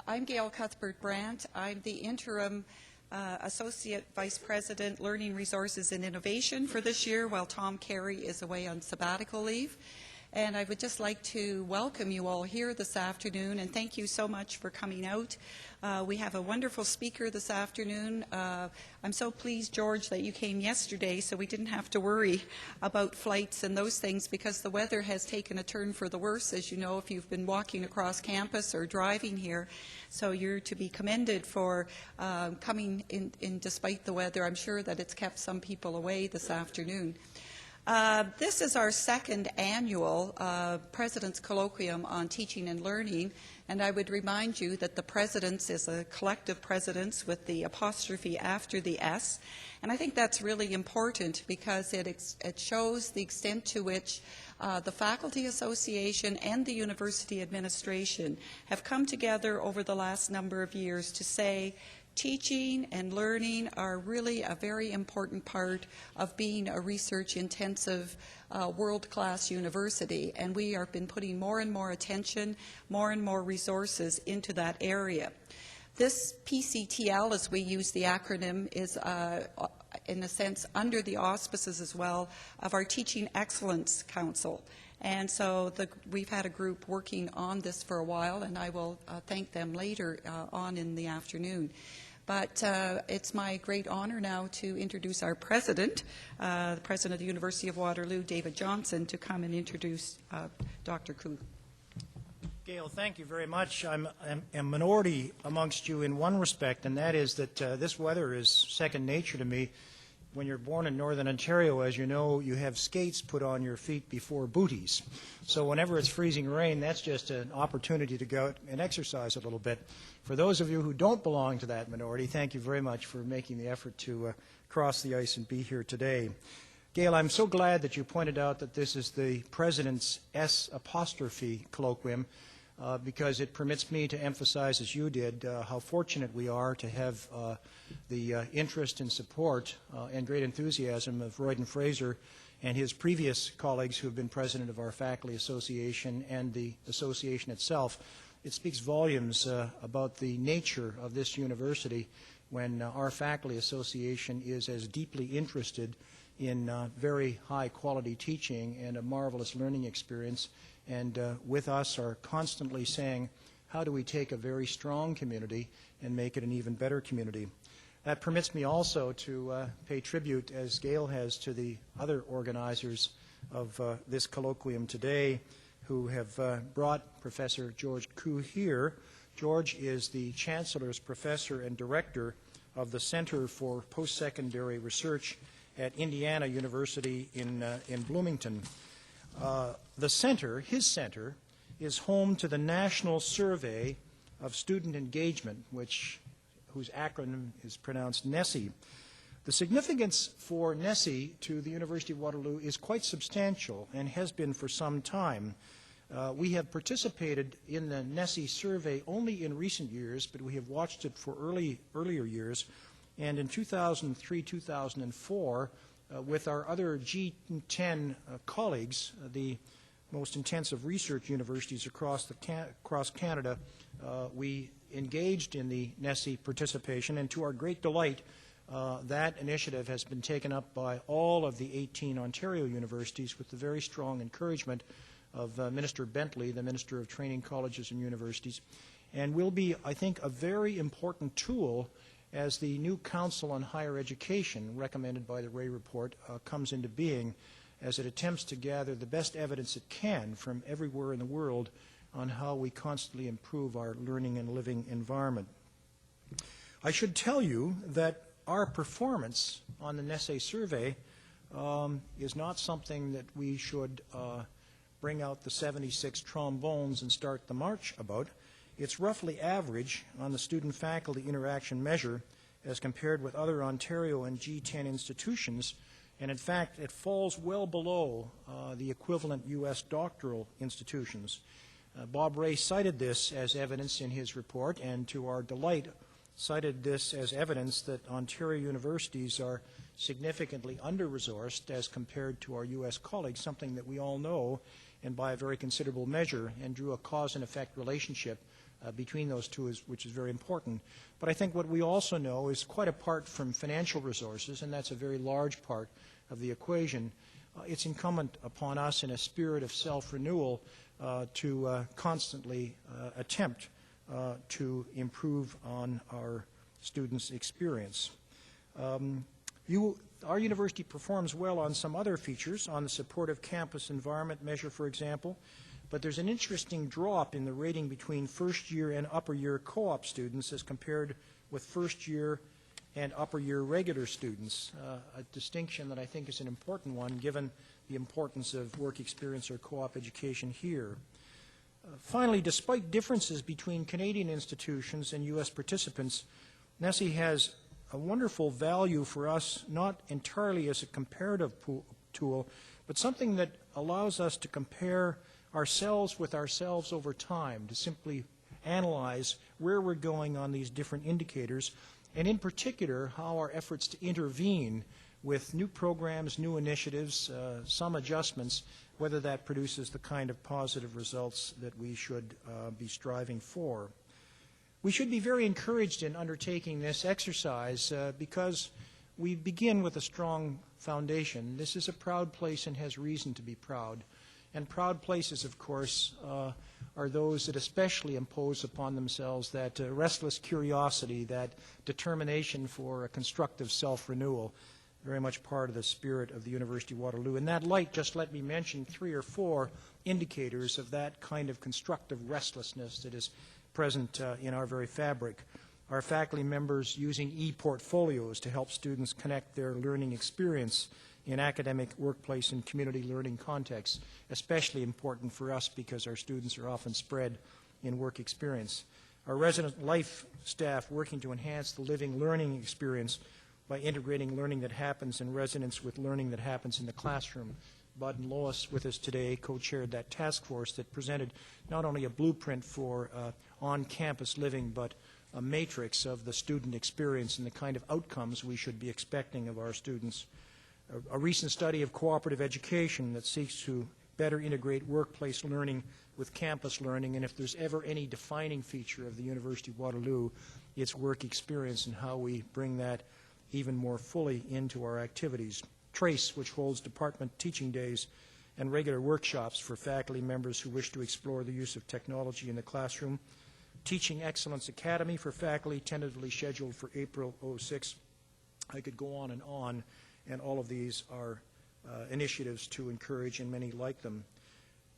I'm Gail Cuthbert-Brandt. I'm the interim Associate Vice President, Learning Resources and Innovation for this year, while Tom Carey is away on sabbatical leave. And I would just like to welcome you all here this afternoon, and thank you so much for coming out. We have a wonderful speaker this afternoon. I'm so pleased, George, that you came yesterday so we didn't have to worry about flights and those things, because the weather has taken a turn for the worse, as you know, if you've been walking across campus or driving here. So you're to be commended for coming in despite the weather. I'm sure that it's kept some people away this afternoon. This is our second annual President's Colloquium on Teaching and Learning, and I would remind you that the President's is a collective presidents with the apostrophe after the S, and I think that's really important because it shows the extent to which the Faculty Association and the University Administration have come together over the last number of years to say teaching and learning are really a very important part of being a research-intensive, world-class university, and we have been putting more and more attention, more and more resources into that area. This PCTL, as we use the acronym, is in a sense under the auspices as well of our Teaching Excellence Council. And so we've had a group working on this for a while, and I will thank them later on in the afternoon. But it's my great honor now to introduce our president, the president of the University of Waterloo, David Johnson, to come and introduce Dr. Koo. Gail, thank you very much. I'm a minority amongst you in one respect, and that is that this weather is second nature to me. When you're born in Northern Ontario, as you know, you have skates put on your feet before booties. So whenever it's freezing rain, that's just an opportunity to go out and exercise a little bit. For those of you who don't belong to that minority, thank you very much for making the effort to cross the ice and be here today. Gail, I'm so glad that you pointed out that this is the President's S apostrophe colloquium, because it permits me to emphasize, as you did, how fortunate we are to have the interest and support and great enthusiasm of Royden Fraser and his previous colleagues who have been president of our faculty association and the association itself. It speaks volumes about the nature of this university when our faculty association is as deeply interested in very high quality teaching and a marvelous learning experience, and with us are constantly saying, how do we take a very strong community and make it an even better community? That permits me also to pay tribute, as Gail has, to the other organizers of this colloquium today who have brought Professor George Koo here. George is the Chancellor's Professor and Director of the Center for Post-Secondary Research at Indiana University in Bloomington. The center, his center, is home to the National Survey of Student Engagement, whose acronym is pronounced NSSE. The significance for NSSE to the University of Waterloo is quite substantial and has been for some time. We have participated in the NSSE survey only in recent years, but we have watched it for earlier years. And in 2003-2004, with our other G10 colleagues, the most intensive research universities across Canada, we engaged in the NSSE participation, and to our great delight, that initiative has been taken up by all of the 18 Ontario universities with the very strong encouragement of Minister Bentley, the Minister of Training Colleges and Universities, and will be, I think, a very important tool as the new Council on Higher Education, recommended by the Ray Report, comes into being, as it attempts to gather the best evidence it can from everywhere in the world on how we constantly improve our learning and living environment. I should tell you that our performance on the NSSE survey is not something that we should bring out the 76 trombones and start the march about. It's roughly average on the student-faculty interaction measure as compared with other Ontario and G10 institutions, and in fact it falls well below the equivalent U.S. doctoral institutions. Bob Ray cited this as evidence in his report, and to our delight cited this as evidence that Ontario universities are significantly under-resourced as compared to our U.S. colleagues, something that we all know, and by a very considerable measure, and drew a cause and effect relationship between those two, which is very important. But I think what we also know is, quite apart from financial resources, and that's a very large part of the equation, it's incumbent upon us in a spirit of self-renewal to constantly attempt to improve on our students' experience. Our university performs well on some other features, on the supportive campus environment measure, for example, but there's an interesting drop in the rating between first-year and upper-year co-op students as compared with first-year and upper-year regular students, a distinction that I think is an important one given the importance of work experience or co-op education here. Finally, despite differences between Canadian institutions and U.S. participants, NESE has a wonderful value for us, not entirely as a comparative tool, but something that allows us to compare ourselves with ourselves over time, to simply analyze where we're going on these different indicators, and in particular, how our efforts to intervene with new programs, new initiatives, some adjustments, whether that produces the kind of positive results that we should be striving for. We should be very encouraged in undertaking this exercise because we begin with a strong foundation. This is a proud place and has reason to be proud. And proud places, of course, are those that especially impose upon themselves that restless curiosity, that determination for a constructive self-renewal, very much part of the spirit of the University of Waterloo. In that light, just let me mention 3 or 4 indicators of that kind of constructive restlessness that is present in our very fabric. Our faculty members using e-portfolios to help students connect their learning experience in academic, workplace, and community learning contexts, especially important for us because our students are often spread in work experience. Our resident life staff working to enhance the living learning experience by integrating learning that happens in residence with learning that happens in the classroom. Bud and Lois with us today co-chaired that task force that presented not only a blueprint for on-campus living, but a matrix of the student experience and the kind of outcomes we should be expecting of our students. A recent study of cooperative education that seeks to better integrate workplace learning with campus learning, and if there's ever any defining feature of the University of Waterloo, it's work experience and how we bring that even more fully into our activities. TRACE, which holds department teaching days and regular workshops for faculty members who wish to explore the use of technology in the classroom. Teaching Excellence Academy for faculty, tentatively scheduled for April 06. I could go on, and all of these are initiatives to encourage, and many like them.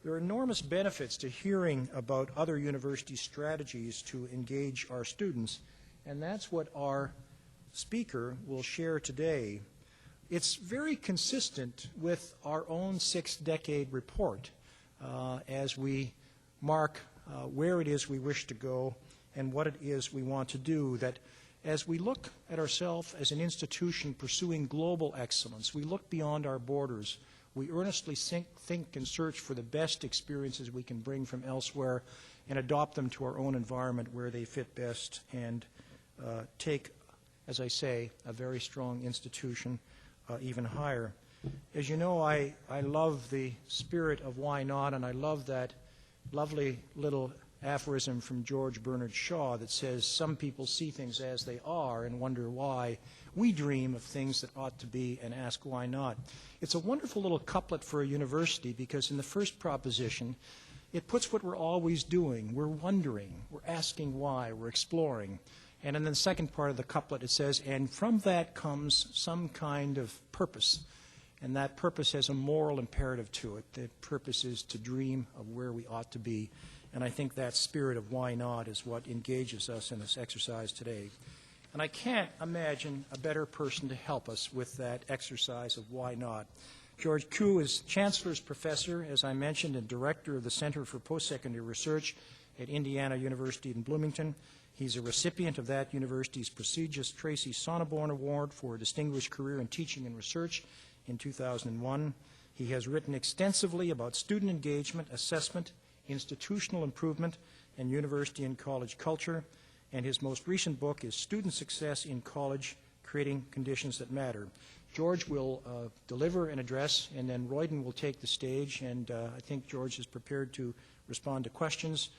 There are enormous benefits to hearing about other university strategies to engage our students, and that's what our speaker will share today. It's very consistent with our own 6-decade report as we mark where it is we wish to go and what it is we want to do, that as we look at ourselves as an institution pursuing global excellence, we look beyond our borders. We earnestly think and search for the best experiences we can bring from elsewhere and adopt them to our own environment where they fit best, and take, as I say, a very strong institution even higher. As you know, I love the spirit of why not, and I love that lovely little aphorism from George Bernard Shaw that says, some people see things as they are and wonder why. We dream of things that ought to be and ask why not. It's a wonderful little couplet for a university because in the first proposition, it puts what we're always doing. We're wondering, we're asking why, we're exploring. And in the second part of the couplet it says, and from that comes some kind of purpose. And that purpose has a moral imperative to it. The purpose is to dream of where we ought to be. And I think that spirit of why not is what engages us in this exercise today. And I can't imagine a better person to help us with that exercise of why not. George Koo is Chancellor's Professor, as I mentioned, and Director of the Center for Postsecondary Research at Indiana University in Bloomington. He's a recipient of that university's prestigious Tracy Sonneborn Award for a distinguished career in teaching and research in 2001. He has written extensively about student engagement, assessment, institutional improvement, and university and college culture. And his most recent book is Student Success in College, Creating Conditions That Matter. George will deliver an address, and then Royden will take the stage, and I think George is prepared to respond to questions.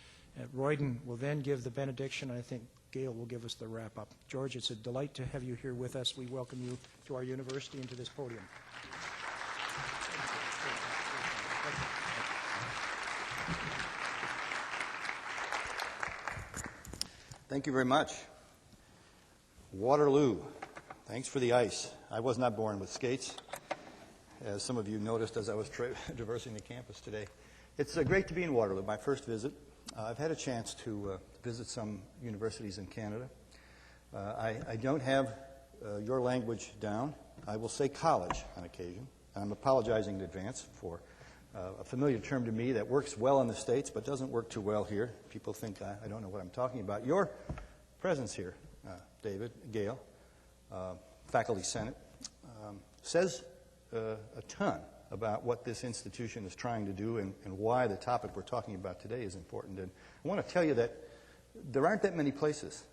Royden will then give the benediction, and I think Gail will give us the wrap-up. George, it's a delight to have you here with us. We welcome you to our university and to this podium. Thank you very much. Waterloo. Thanks for the ice. I was not born with skates, as some of you noticed as I was traversing the campus today. It's great to be in Waterloo, my first visit. I've had a chance to visit some universities in Canada. I don't have your language down. I will say college on occasion. I'm apologizing in advance for a familiar term to me that works well in the States but doesn't work too well here. People think I don't know what I'm talking about. Your presence here, David, Gail, Faculty Senate, says a ton about what this institution is trying to do and why the topic we're talking about today is important. And I want to tell you that there aren't that many places,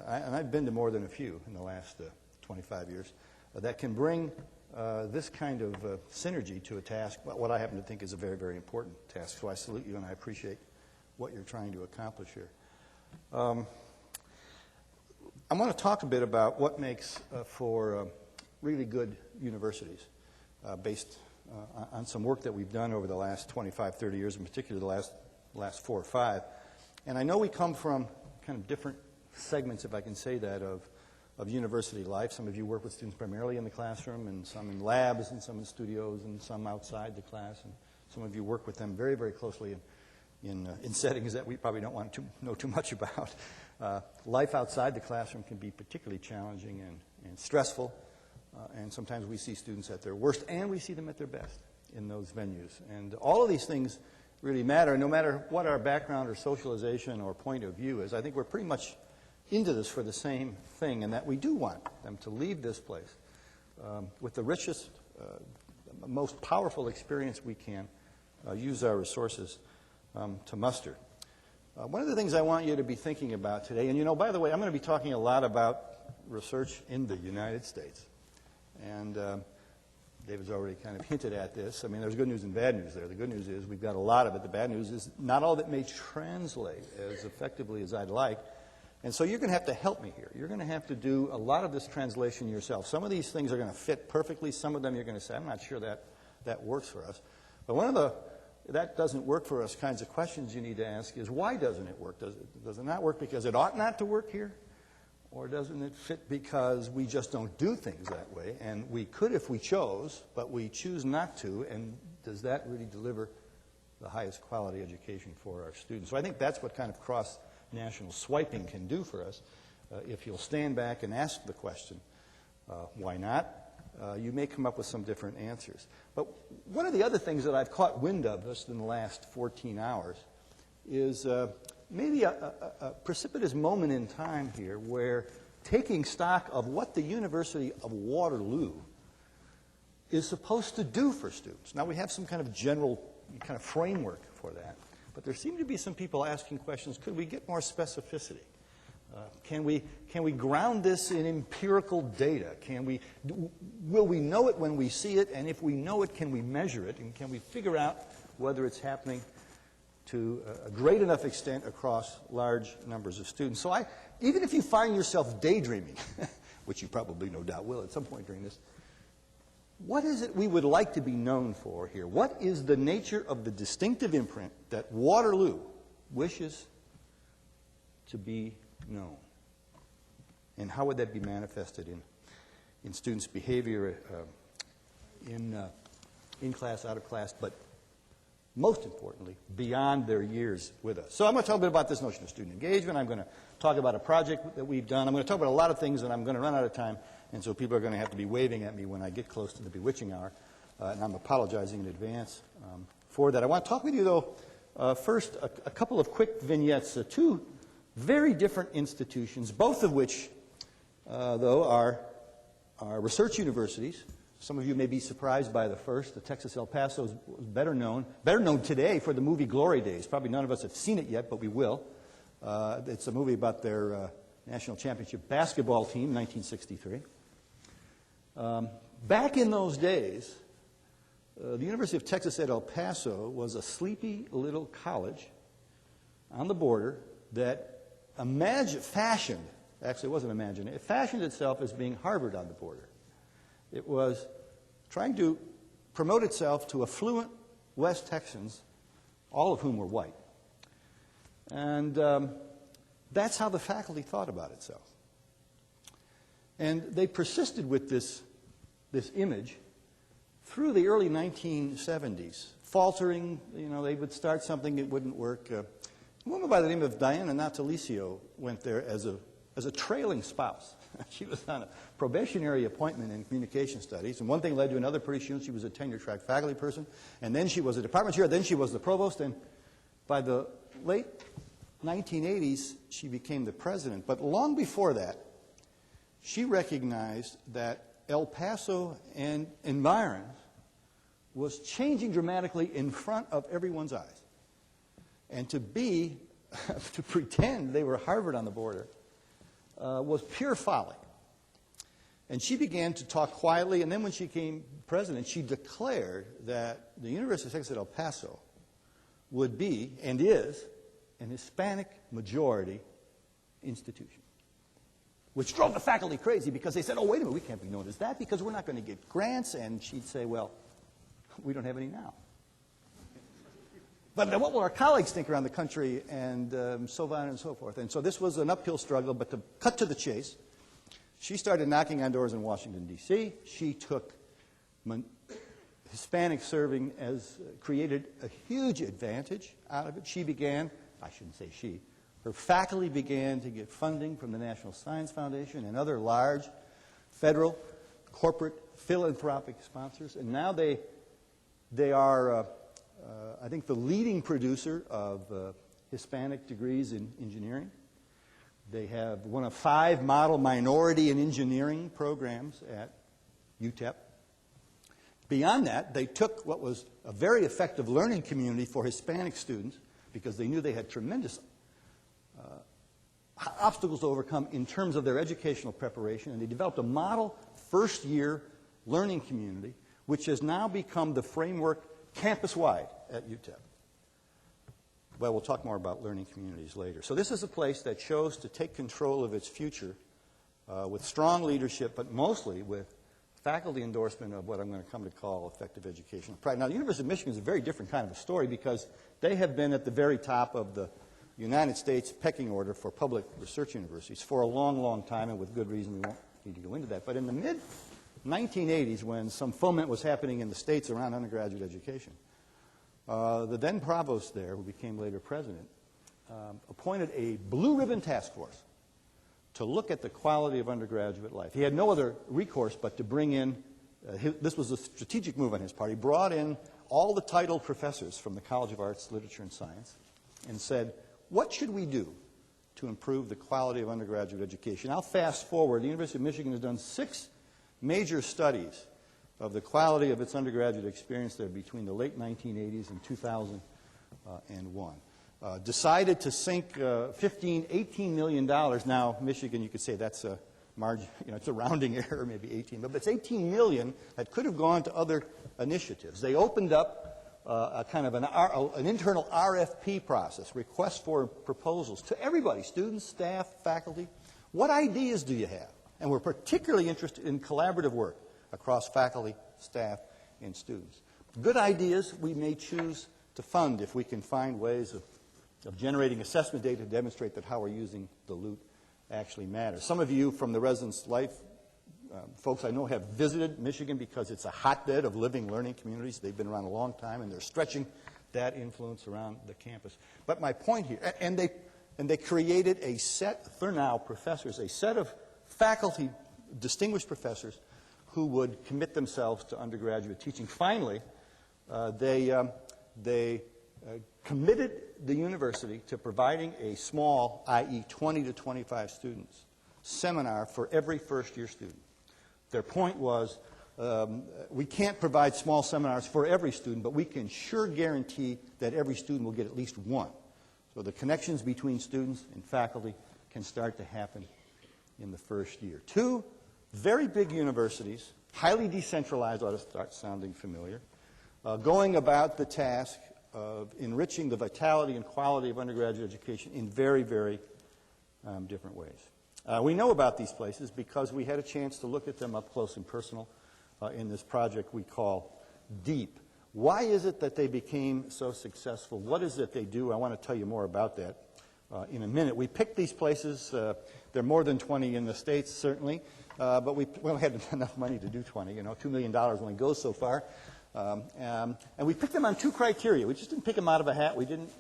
and I've been to more than a few in the last 25 years, that can bring this kind of synergy to a task, what I happen to think is a very, very important task. So I salute you and I appreciate what you're trying to accomplish here. I want to talk a bit about what makes for really good universities based on some work that we've done over the last 25, 30 years, in particular the last 4 or 5. And I know we come from kind of different segments, if I can say that, of university life. Some of you work with students primarily in the classroom, and some in labs, and some in studios, and some outside the class. And some of you work with them very, very closely in settings that we probably don't want to know too much about. Life outside the classroom can be particularly challenging and stressful, and sometimes we see students at their worst, and we see them at their best in those venues. And all of these things really matter, no matter what our background or socialization or point of view is. I think we're pretty much into this for the same thing, and that we do want them to leave this place with the richest, most powerful experience we can use our resources to muster. One of the things I want you to be thinking about today, and by the way, I'm going to be talking a lot about research in the United States. And David's already kind of hinted at this. I mean, there's good news and bad news there. The good news is we've got a lot of it. The bad news is not all of it may translate as effectively as I'd like. And so you're going to have to help me here. You're going to have to do a lot of this translation yourself. Some of these things are going to fit perfectly. Some of them you're going to say, I'm not sure that works for us. But one of the that doesn't work for us kinds of questions you need to ask is, why doesn't it work? Does it not work because it ought not to work here? Or doesn't it fit because we just don't do things that way? And we could if we chose, but we choose not to. And does that really deliver the highest quality education for our students? So I think that's what kind of cross-national swiping can do for us. If you'll stand back and ask the question, why not? You may come up with some different answers. But one of the other things that I've caught wind of just in the last 14 hours is maybe a precipitous moment in time here where taking stock of what the University of Waterloo is supposed to do for students. Now, we have some kind of general kind of framework for that, but there seem to be some people asking questions, could we get more specificity? Can we ground this in empirical data? Will we know it when we see it? And if we know it, can we measure it? And can we figure out whether it's happening to a great enough extent across large numbers of students? So even if you find yourself daydreaming, which you probably no doubt will at some point during this, what is it we would like to be known for here? What is the nature of the distinctive imprint that Waterloo wishes to be known? And how would that be manifested in students' behavior in class, out of class, but most importantly, beyond their years with us? So I'm going to talk a bit about this notion of student engagement. I'm going to talk about a project that we've done. I'm going to talk about a lot of things, and I'm going to run out of time, and so people are going to have to be waving at me when I get close to the bewitching hour, and I'm apologizing in advance for that. I want to talk with you, though, first, a couple of quick vignettes, two very different institutions, both of which, though, are research universities. Some of you may be surprised by the first. The Texas El Paso is better known today for the movie Glory Days. Probably none of us have seen it yet, but we will. It's a movie about their national championship basketball team, 1963. Back in those days, the University of Texas at El Paso was a sleepy little college on the border that fashioned, actually it wasn't imagined, it fashioned itself as being Harvard on the border. It was trying to promote itself to affluent West Texans, all of whom were white. And that's how the faculty thought about itself. And they persisted with this image through the early 1970s, faltering. They would start something, it wouldn't work. A woman by the name of Diana Natalicio went there as a trailing spouse. She was on a probationary appointment in communication studies, and one thing led to another. Pretty soon she was a tenure-track faculty person, and then she was a department chair, then she was the provost, and by the late 1980s, she became the president. But long before that, she recognized that El Paso and environs was changing dramatically in front of everyone's eyes. And to pretend they were Harvard on the border was pure folly. And she began to talk quietly, and then when she became president, she declared that the University of Texas at El Paso would be, and is, an Hispanic majority institution, which drove the faculty crazy because they said, oh, wait a minute, we can't be known as that because we're not going to get grants. And she'd say, well, we don't have any now. But what will our colleagues think around the country, and so on and so forth. And so this was an uphill struggle, but to cut to the chase, she started knocking on doors in Washington, D.C. She took Hispanic serving created a huge advantage out of it. Her faculty began to get funding from the National Science Foundation and other large federal, corporate, philanthropic sponsors. And now they are, I think, the leading producer of Hispanic degrees in engineering. They have one of 5 model minority in engineering programs at UTEP. Beyond that, they took what was a very effective learning community for Hispanic students because they knew they had tremendous obstacles to overcome in terms of their educational preparation, and they developed a model first-year learning community, which has now become the framework campus-wide at UTEP. Well, we'll talk more about learning communities later. So this is a place that chose to take control of its future with strong leadership, but mostly with faculty endorsement of what I'm going to come to call effective educational practice. Now, the University of Michigan is a very different kind of a story because they have been at the very top of the United States pecking order for public research universities for a long, long time, and with good reason. We won't need to go into that. But in the mid-1980s, when some foment was happening in the states around undergraduate education, the then provost there, who became later president, appointed a blue ribbon task force to look at the quality of undergraduate life. He had no other recourse but to bring in, this was a strategic move on his part, he brought in all the titled professors from the College of Arts, Literature, and Science and said, what should we do to improve the quality of undergraduate education? I'll fast forward. The University of Michigan has done 6 major studies of the quality of its undergraduate experience there between the late 1980s and 2001. Decided to sink $18 million. Now, Michigan, you could say that's a margin, it's a rounding error, maybe 18, but it's 18 million that could have gone to other initiatives. They opened up a kind of an internal RFP process, request for proposals, to everybody, students, staff, faculty. What ideas do you have? And we're particularly interested in collaborative work across faculty, staff, and students. Good ideas we may choose to fund if we can find ways of generating assessment data to demonstrate that how we're using the LUT actually matters. Some of you from the Residence Life folks I know have visited Michigan because it's a hotbed of living learning communities. They've been around a long time, and they're stretching that influence around the campus. But my point here, and they created a set, for now, professors, a set of faculty, distinguished professors, who would commit themselves to undergraduate teaching. Finally, they committed the university to providing a small, i.e. 20 to 25 students, seminar for every first-year student. Their point was, we can't provide small seminars for every student, but we can sure guarantee that every student will get at least one. So the connections between students and faculty can start to happen in the first year. 2 very big universities, highly decentralized, ought to start sounding familiar, going about the task of enriching the vitality and quality of undergraduate education in very, very different ways. We know about these places because we had a chance to look at them up close and personal in this project we call DEEP. Why is it that they became so successful? What is it they do? I want to tell you more about that in a minute. We picked these places. There are more than 20 in the States, certainly, but we only had enough money to do 20. You know, $2 million only goes so far. And we picked them on two criteria. We just didn't pick them out of a hat. We didn't,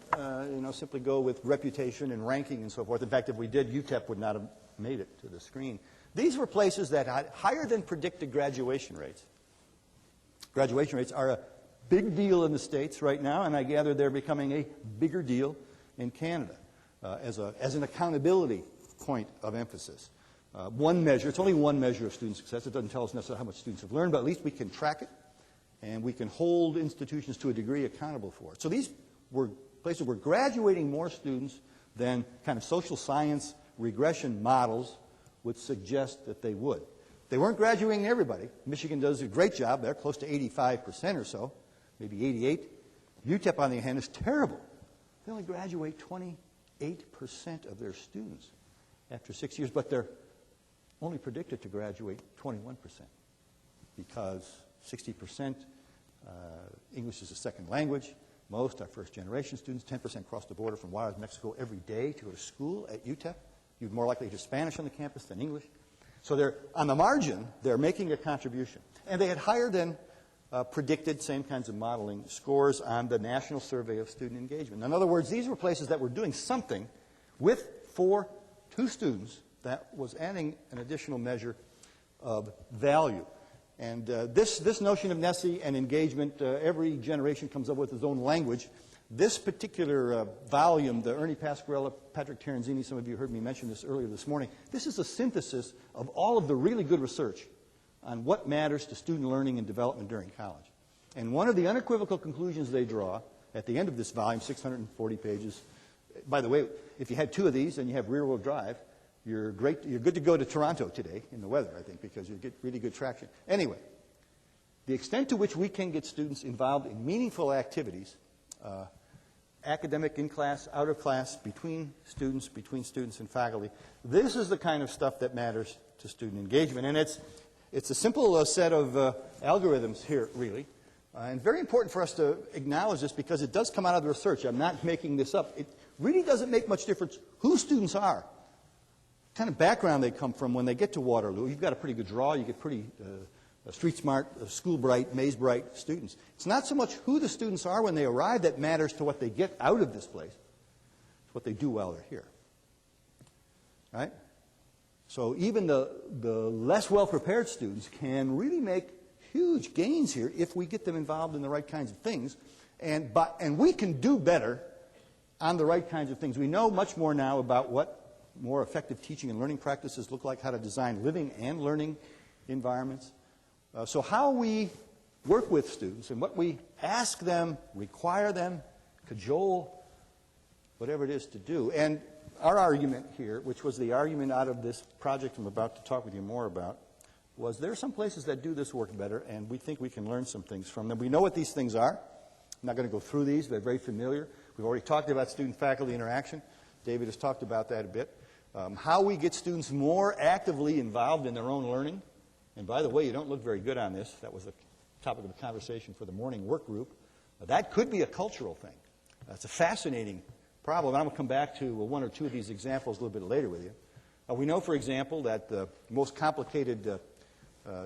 simply go with reputation and ranking and so forth. In fact, if we did, UTEP would not have made it to the screen. These were places that had higher than predicted graduation rates. Graduation rates are a big deal in the States right now, and I gather they're becoming a bigger deal in Canada as an accountability point of emphasis. One measure, it's only one measure of student success. It doesn't tell us necessarily how much students have learned, but at least we can track it, and we can hold institutions to a degree accountable for it. So these were places where graduating more students than kind of social science regression models would suggest that they would. They weren't graduating everybody. Michigan does a great job. They're close to 85% or so, maybe 88. UTEP, on the other hand, is terrible. They only graduate 28% of their students after 6 years, but they're only predicted to graduate 21% because 60% English is a second language. Most are first-generation students. 10% cross the border from Waterloo, Mexico every day to go to school at UTEP. You're more likely to hear Spanish on the campus than English. So they're, on the margin, they're making a contribution. And they had higher than predicted, same kinds of modeling scores on the National Survey of Student Engagement. In other words, these were places that were doing something for two students that was adding an additional measure of value. And this notion of NESI and engagement, every generation comes up with its own language. This particular volume, the Ernie Pasquarella, Patrick Terenzini, some of you heard me mention this earlier this morning, this is a synthesis of all of the really good research on what matters to student learning and development during college. And one of the unequivocal conclusions they draw at the end of this volume, 640 pages, by the way, if you had two of these and you have rear-wheel drive, you're good to go to Toronto today in the weather, I think, because you get really good traction. Anyway, the extent to which we can get students involved in meaningful activities, academic, in class, out of class, between students and faculty, this is the kind of stuff that matters to student engagement. And it's a simple set of algorithms here, really. And very important for us to acknowledge this because it does come out of the research. I'm not making this up. It really doesn't make much difference who students are, what kind of background they come from when they get to Waterloo. You've got a pretty good draw. You get pretty street smart, school bright, maze bright students. It's not so much who the students are when they arrive that matters to what they get out of this place. It's what they do while they're here. Right? So even the less well-prepared students can really make huge gains here if we get them involved in the right kinds of things. And we can do better on the right kinds of things. We know much more now about what more effective teaching and learning practices look like, how to design living and learning environments. So how we work with students and what we ask them, require them, cajole, whatever it is to do. And our argument here, which was the argument out of this project I'm about to talk with you more about, was there are some places that do this work better, and we think we can learn some things from them. We know what these things are. I'm not going to go through these. They're very familiar. We've already talked about student-faculty interaction. David has talked about that a bit. How we get students more actively involved in their own learning. And by the way, you don't look very good on this. That was the topic of the conversation for the morning work group. That could be a cultural thing. That's a fascinating problem. And I'm going to come back to one or two of these examples a little bit later with you. We know, for example, that the most complicated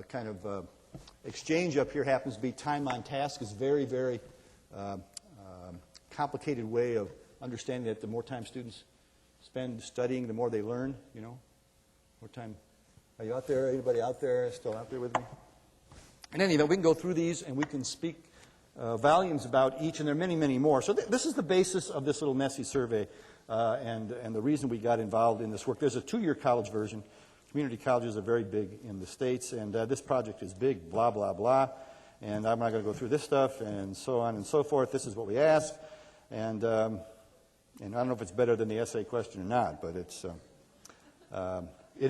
kind of exchange up here happens to be time on task. It's a very, very complicated way of understanding that the more time students spend studying, the more they learn, you know. More time. Are you out there? Anybody out there still out there with me? In any event, we can go through these and we can speak volumes about each, and there are many, many more. So this is the basis of this little NESI survey and the reason we got involved in this work. There's a 2-year college version. Community colleges are very big in the States, and this project is big, blah, blah, blah. And I'm not going to go through this stuff and so on and so forth. This is what we ask. And I don't know if it's better than the essay question or not, but it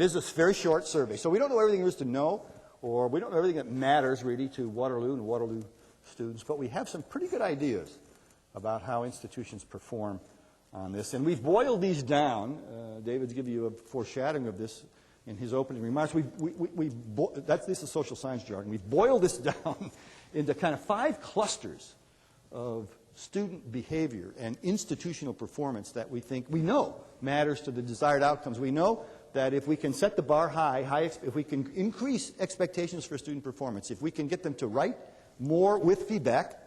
is a very short survey. So we don't know everything there is to know, or we don't know everything that matters really to Waterloo and Waterloo students, but we have some pretty good ideas about how institutions perform on this. And we've boiled these down. David's given you a foreshadowing of this in his opening remarks. This is social science jargon. We've boiled this down into kind of 5 clusters of student behavior and institutional performance that we know matters to the desired outcomes. We know that if we can set the bar high, if we can increase expectations for student performance, if we can get them to write more with feedback,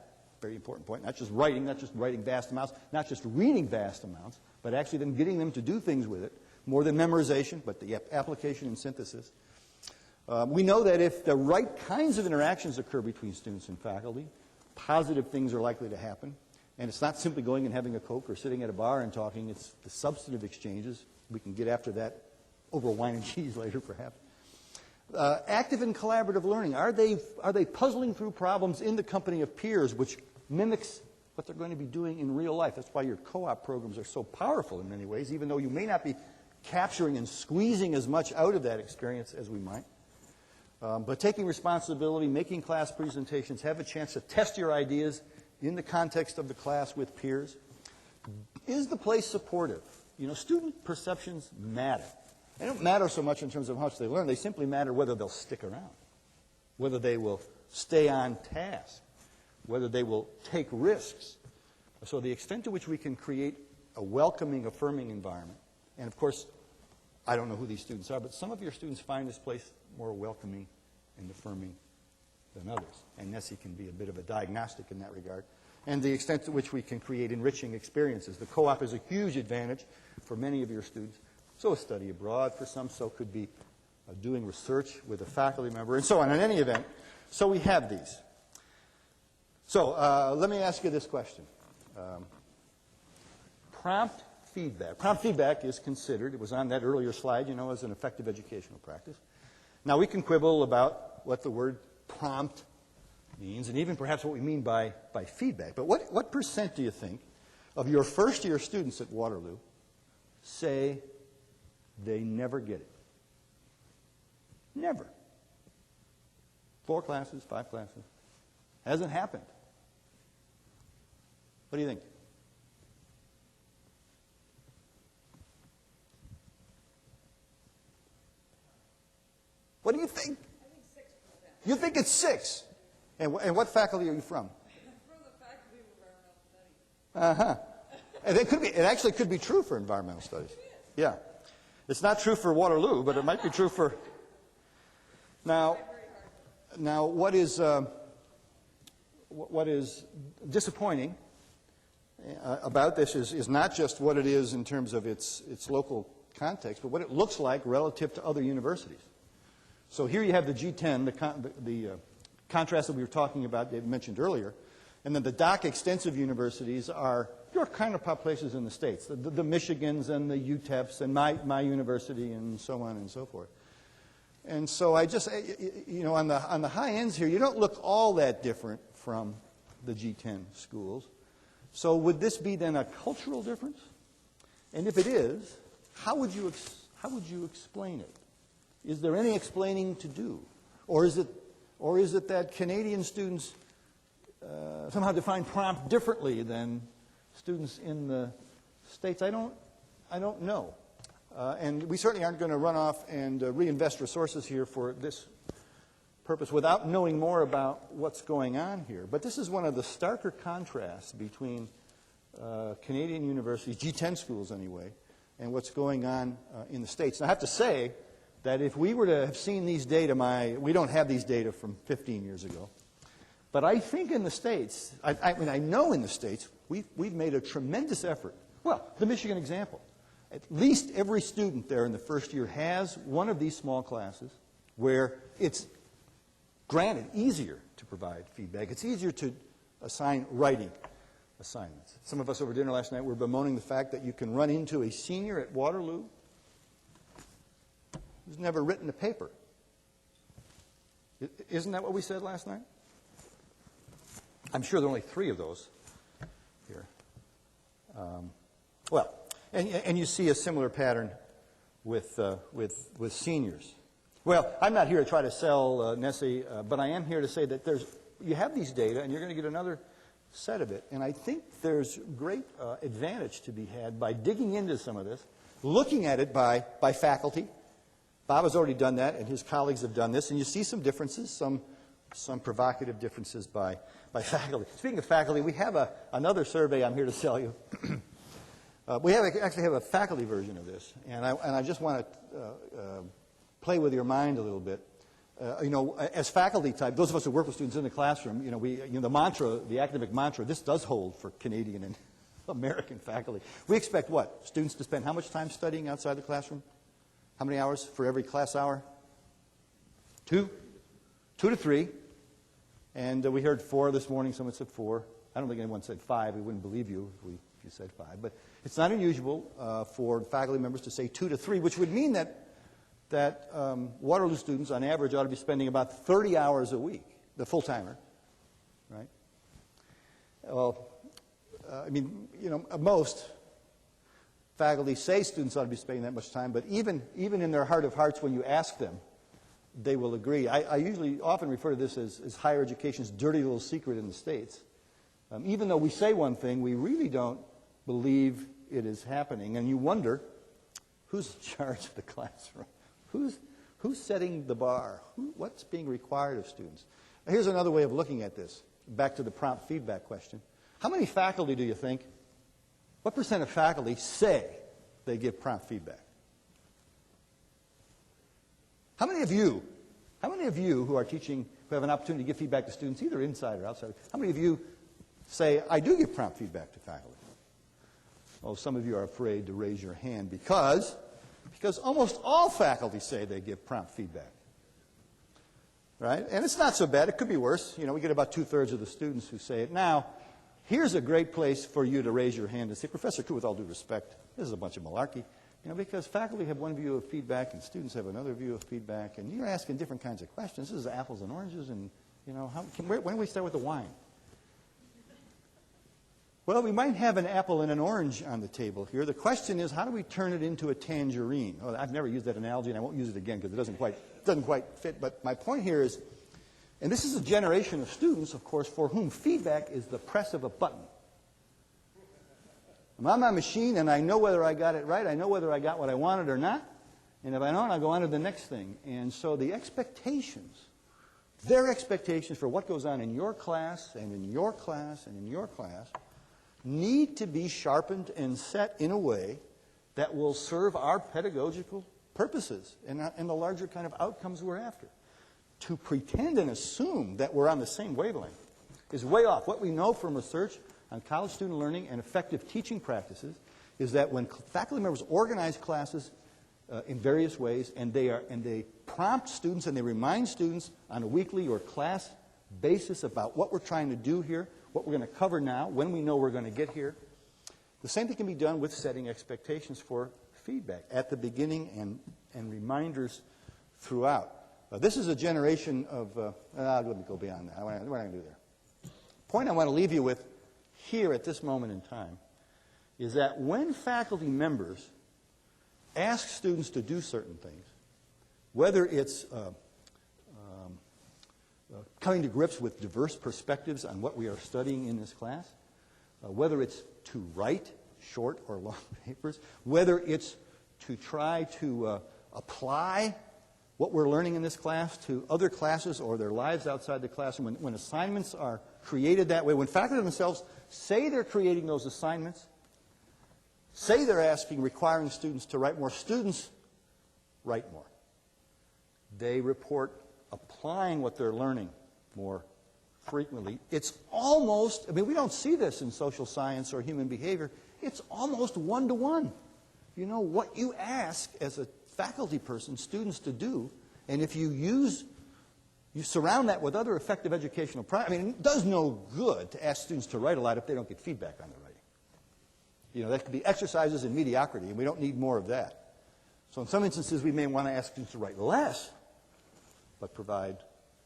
very important point, not just writing vast amounts, not just reading vast amounts, but actually then getting them to do things with it, more than memorization, but the application and synthesis. We know that if the right kinds of interactions occur between students and faculty, positive things are likely to happen. And it's not simply going and having a Coke or sitting at a bar and talking. It's the substantive exchanges. We can get after that over wine and cheese later, perhaps. Active and collaborative learning. Are they puzzling through problems in the company of peers, which mimics what they're going to be doing in real life? That's why your co-op programs are so powerful in many ways, even though you may not be capturing and squeezing as much out of that experience as we might. But taking responsibility, making class presentations, have a chance to test your ideas in the context of the class with peers. Is the place supportive? You know, student perceptions matter. They don't matter so much in terms of how much they learn. They simply matter whether they'll stick around, whether they will stay on task, whether they will take risks. So the extent to which we can create a welcoming, affirming environment. And of course, I don't know who these students are, but some of your students find this place more welcoming and affirming than others. And Nessie can be a bit of a diagnostic in that regard. And the extent to which we can create enriching experiences. The co-op is a huge advantage for many of your students. So a study abroad for some, so could be doing research with a faculty member, and so on. In any event, so we have these. So let me ask you this question. Prompt feedback. Prompt feedback is considered, it was on that earlier slide, you know, as an effective educational practice. Now, we can quibble about what the word prompt means, and even perhaps what we mean by feedback. But what percent do you think of your first-year students at Waterloo say they never get it? Never. 4 classes, 5 classes. Hasn't happened. What do you think? What do you think? I think 6%. You think it's 6? And what faculty are you from? From the faculty of environmental studies. And it actually could be true for environmental studies. Yeah. It's not true for Waterloo, but it might be true for... Now what is disappointing about this is not just what it is in terms of its local context, but what it looks like relative to other universities. So here you have the G10, the contrast that we were talking about, David mentioned earlier, and then the DOC extensive universities are your kind of places in the States, the Michigans and the UTEPs and my university and so on and so forth. And so I just, you know, on the high ends here, you don't look all that different from the G10 schools. So would this be then a cultural difference? And if it is, how would you explain it? Is there any explaining to do? Or is it that Canadian students somehow define prompt differently than students in the States? I don't know. And we certainly aren't going to run off and reinvest resources here for this purpose without knowing more about what's going on here. But this is one of the starker contrasts between Canadian universities, G10 schools anyway, and what's going on in the States. And I have to say that if we were to have seen these data, we don't have these data from 15 years ago, but I think in the States, I know in the States, we've made a tremendous effort. Well, the Michigan example. At least every student there in the first year has one of these small classes where it's, granted, easier to provide feedback. It's easier to assign writing assignments. Some of us over dinner last night were bemoaning the fact that you can run into a senior at Waterloo who's never written a paper. Isn't that what we said last night? I'm sure there are only 3 of those here. Well, and you see a similar pattern with seniors. Well, I'm not here to try to sell Nessie, but I am here to say that you have these data, and you're going to get another set of it. And I think there's great advantage to be had by digging into some of this, looking at it by faculty. Bob has already done that, and his colleagues have done this, and you see some differences, some provocative differences by faculty. Speaking of faculty, we have another survey I'm here to tell you. We actually have a faculty version of this, and I just want to play with your mind a little bit. As faculty type, those of us who work with students in the classroom, the mantra, the academic mantra, this does hold for Canadian and American faculty. We expect what? Students to spend how much time studying outside the classroom? How many hours for every class hour? 2 to 3. And we heard 4 this morning. Someone said 4. I don't think anyone said 5. We wouldn't believe you if you said 5. But it's not unusual for faculty members to say 2 to 3, which would mean that Waterloo students, on average, ought to be spending about 30 hours a week, the full-timer, right? Well, most faculty say students ought to be spending that much time, but even in their heart of hearts, when you ask them, they will agree. I usually often refer to this as higher education's dirty little secret in the States. Even though we say one thing, we really don't believe it is happening, and you wonder, who's in charge of the classroom? Who's setting the bar? What's being required of students? Here's another way of looking at this, back to the prompt feedback question. How many faculty do you think, what % of faculty say they give prompt feedback? How many of you who are teaching, who have an opportunity to give feedback to students, either inside or outside, how many of you say, I do give prompt feedback to faculty? Oh, some of you are afraid to raise your hand because almost all faculty say they give prompt feedback. Right? And it's not so bad. It could be worse. We get about 2/3 of the students who say it. Now, here's a great place for you to raise your hand and say, Professor Koo, with all due respect, this is a bunch of malarkey. Because faculty have one view of feedback and students have another view of feedback, and you're asking different kinds of questions. This is apples and oranges, and, when do we start with the wine? Well, we might have an apple and an orange on the table here. The question is, how do we turn it into a tangerine? Oh, I've never used that analogy, and I won't use it again because it doesn't quite fit. But my point here is, and this is a generation of students, of course, for whom feedback is the press of a button. I'm on my machine, and I know whether I got it right. I know whether I got what I wanted or not. And if I don't, I'll go on to the next thing. And so the expectations, their expectations for what goes on in your class and in your class and in your class need to be sharpened and set in a way that will serve our pedagogical purposes and the larger kind of outcomes we're after. To pretend and assume that we're on the same wavelength is way off. What we know from research on college student learning and effective teaching practices is that when faculty members organize classes in various ways and they prompt students and they remind students on a weekly or class basis about what we're trying to do here, what we're going to cover now, when we know we're going to get here, the same thing can be done with setting expectations for feedback at the beginning and reminders throughout. This is a generation of, let me go beyond that. We're not going to do there. The point I want to leave you with here at this moment in time is that when faculty members ask students to do certain things, whether it's coming to grips with diverse perspectives on what we are studying in this class, whether it's to write short or long papers, whether it's to try to apply what we're learning in this class to other classes or their lives outside the classroom, when assignments are created that way, when faculty themselves say they're creating those assignments, say they're requiring students to write more, students write more. They report applying what they're learning more frequently. It's almost, we don't see this in social science or human behavior, it's almost one-to-one. What you ask as a faculty person, students to do, and if you surround that with other effective educational practices. It does no good to ask students to write a lot if they don't get feedback on their writing. That could be exercises in mediocrity, and we don't need more of that. So in some instances, we may want to ask students to write less, but provide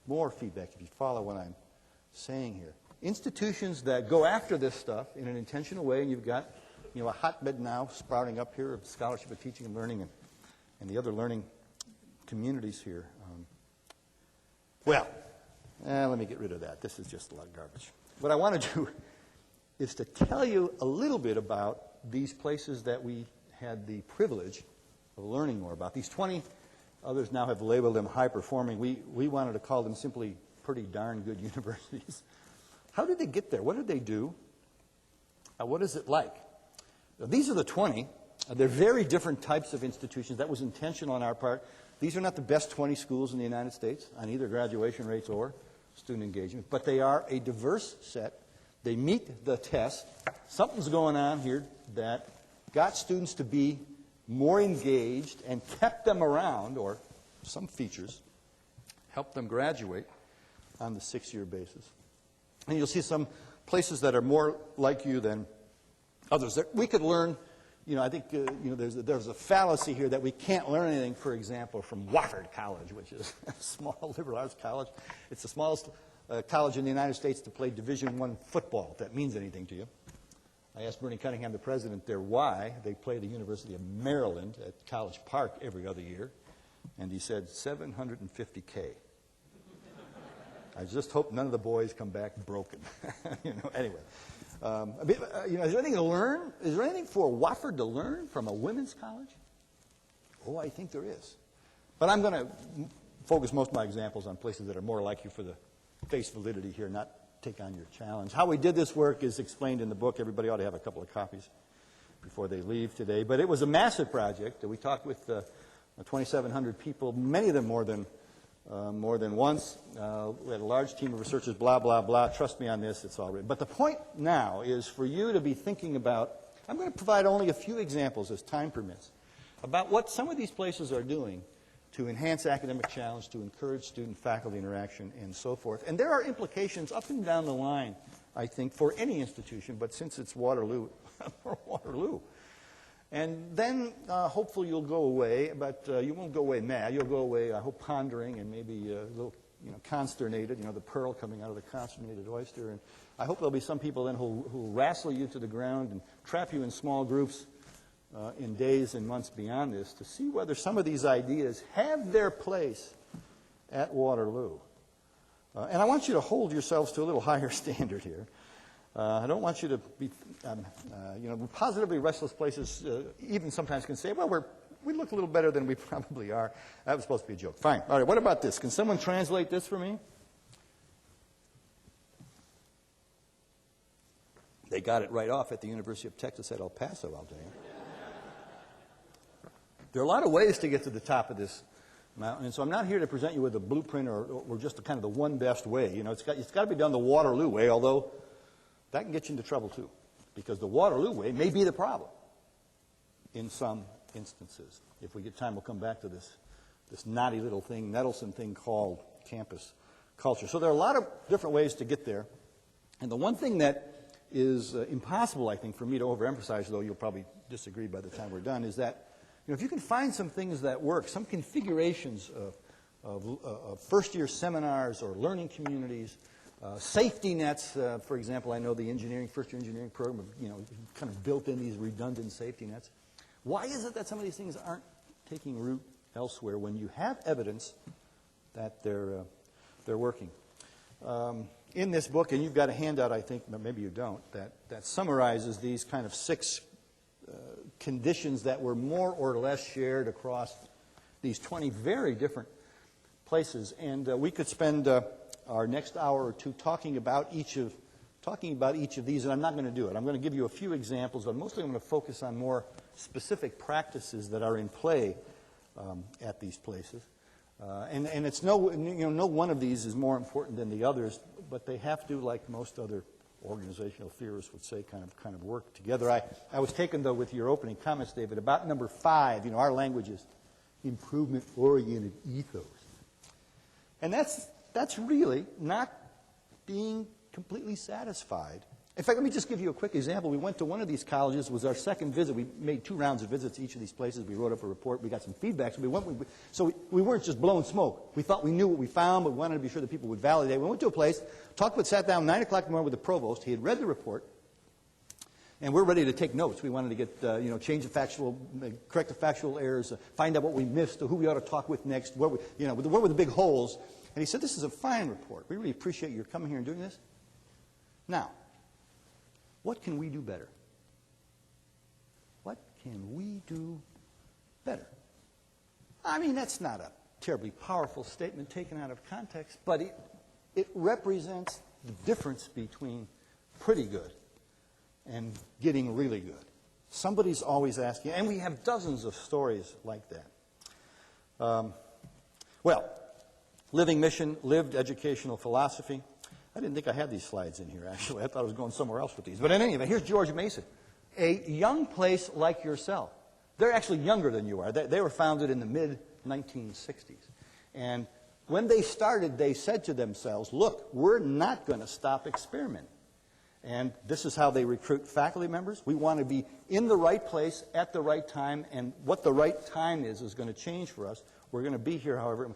more feedback, if you follow what I'm saying here. Institutions that go after this stuff in an intentional way, and you've got a hotbed now sprouting up here of scholarship of teaching and learning and the other learning communities here. Let me get rid of that. This is just a lot of garbage. What I want to do is to tell you a little bit about these places that we had the privilege of learning more about. These 20, others now have labeled them high-performing. We wanted to call them simply pretty darn good universities. How did they get there? What did they do? What is it like? Now, these are the 20. They're very different types of institutions. That was intentional on our part. These are not the best 20 schools in the United States on either graduation rates or student engagement, but they are a diverse set. They meet the test. Something's going on here that got students to be more engaged and kept them around, or some features helped them graduate on the 6-year basis. And you'll see some places that are more like you than others. We could learn, I think there's a fallacy here that we can't learn anything, for example, from Wofford College, which is a small liberal arts college. It's the smallest college in the United States to play Division I football, if that means anything to you. I asked Bernie Cunningham, the president there, why they play the University of Maryland at College Park every other year, and he said $750K. I just hope none of the boys come back broken. Anyway. Is there anything to learn? Is there anything for Wofford to learn from a women's college? Oh, I think there is. But I'm going to focus most of my examples on places that are more like you for the face validity here, not take on your challenge. How we did this work is explained in the book. Everybody ought to have a couple of copies before they leave today. But it was a massive project. We talked with 2,700 people, many of them more than once. We had a large team of researchers, blah, blah, blah. Trust me on this, it's all written. But the point now is for you to be thinking about, I'm going to provide only a few examples as time permits, about what some of these places are doing to enhance academic challenge, to encourage student-faculty interaction, and so forth. And there are implications up and down the line, I think, for any institution, but since it's Waterloo, for Waterloo. And then hopefully you'll go away, but you won't go away mad. You'll go away, I hope, pondering and maybe a little consternated, the pearl coming out of the consternated oyster. And I hope there'll be some people then who'll wrestle you to the ground and trap you in small groups in days and months beyond this to see whether some of these ideas have their place at Waterloo. And I want you to hold yourselves to a little higher standard here. I don't want you to be, positively restless places even sometimes can say, well, we look a little better than we probably are. That was supposed to be a joke. Fine. All right, what about this? Can someone translate this for me? They got it right off at the University of Texas at El Paso, I'll tell you. There are a lot of ways to get to the top of this mountain, and so I'm not here to present you with a blueprint or just kind of the one best way. It's got to be done the Waterloo way, although that can get you into trouble too, because the Waterloo way may be the problem in some instances. If we get time, we'll come back to this knotty little thing, nettlesome thing called campus culture. So there are a lot of different ways to get there, and the one thing that is impossible, I think, for me to overemphasize, though you'll probably disagree by the time we're done, is that if you can find some things that work, some configurations of first-year seminars or learning communities, safety nets, for example, I know the first-year engineering program, kind of built in these redundant safety nets. Why is it that some of these things aren't taking root elsewhere when you have evidence that they're working? In this book, and you've got a handout, I think, but maybe you don't, that summarizes these kind of 6 conditions that were more or less shared across these 20 very different places. And we could spend our next hour or two talking about each of these, and I'm not going to do it. I'm going to give you a few examples, but mostly I'm going to focus on more specific practices that are in play at these places. And it's no one of these is more important than the others, but they have to, like most other organizational theorists would say, kind of work together. I was taken, though, with your opening comments, David, about number 5. Our language is improvement-oriented ethos. And that's really not being completely satisfied. In fact, let me just give you a quick example. We went to one of these colleges. It was our second visit. We made 2 rounds of visits to each of these places. We wrote up a report. We got some feedback. So we weren't just blowing smoke. We thought we knew what we found, but we wanted to be sure that people would validate. We went to a place, sat down 9 o'clock in the morning with the provost. He had read the report, and we're ready to take notes. We wanted to get, change the factual, correct the factual errors, find out what we missed, who we ought to talk with next, what were the big holes. And he said, this is a fine report. We really appreciate your coming here and doing this. Now, What can we do better? What can we do better? I mean, that's not a terribly powerful statement taken out of context, but it represents the difference between pretty good and getting really good. Somebody's always asking, and we have dozens of stories like that. Well, living mission, lived educational philosophy. I didn't think I had these slides in here, actually. I thought I was going somewhere else with these. But in any event, here's George Mason. A young place like yourself. They're actually younger than you are. They were founded in the mid-1960s. And when they started, they said to themselves, look, we're not going to stop experimenting. And this is how they recruit faculty members. We want to be in the right place at the right time, and what the right time is going to change for us. We're going to be here, however.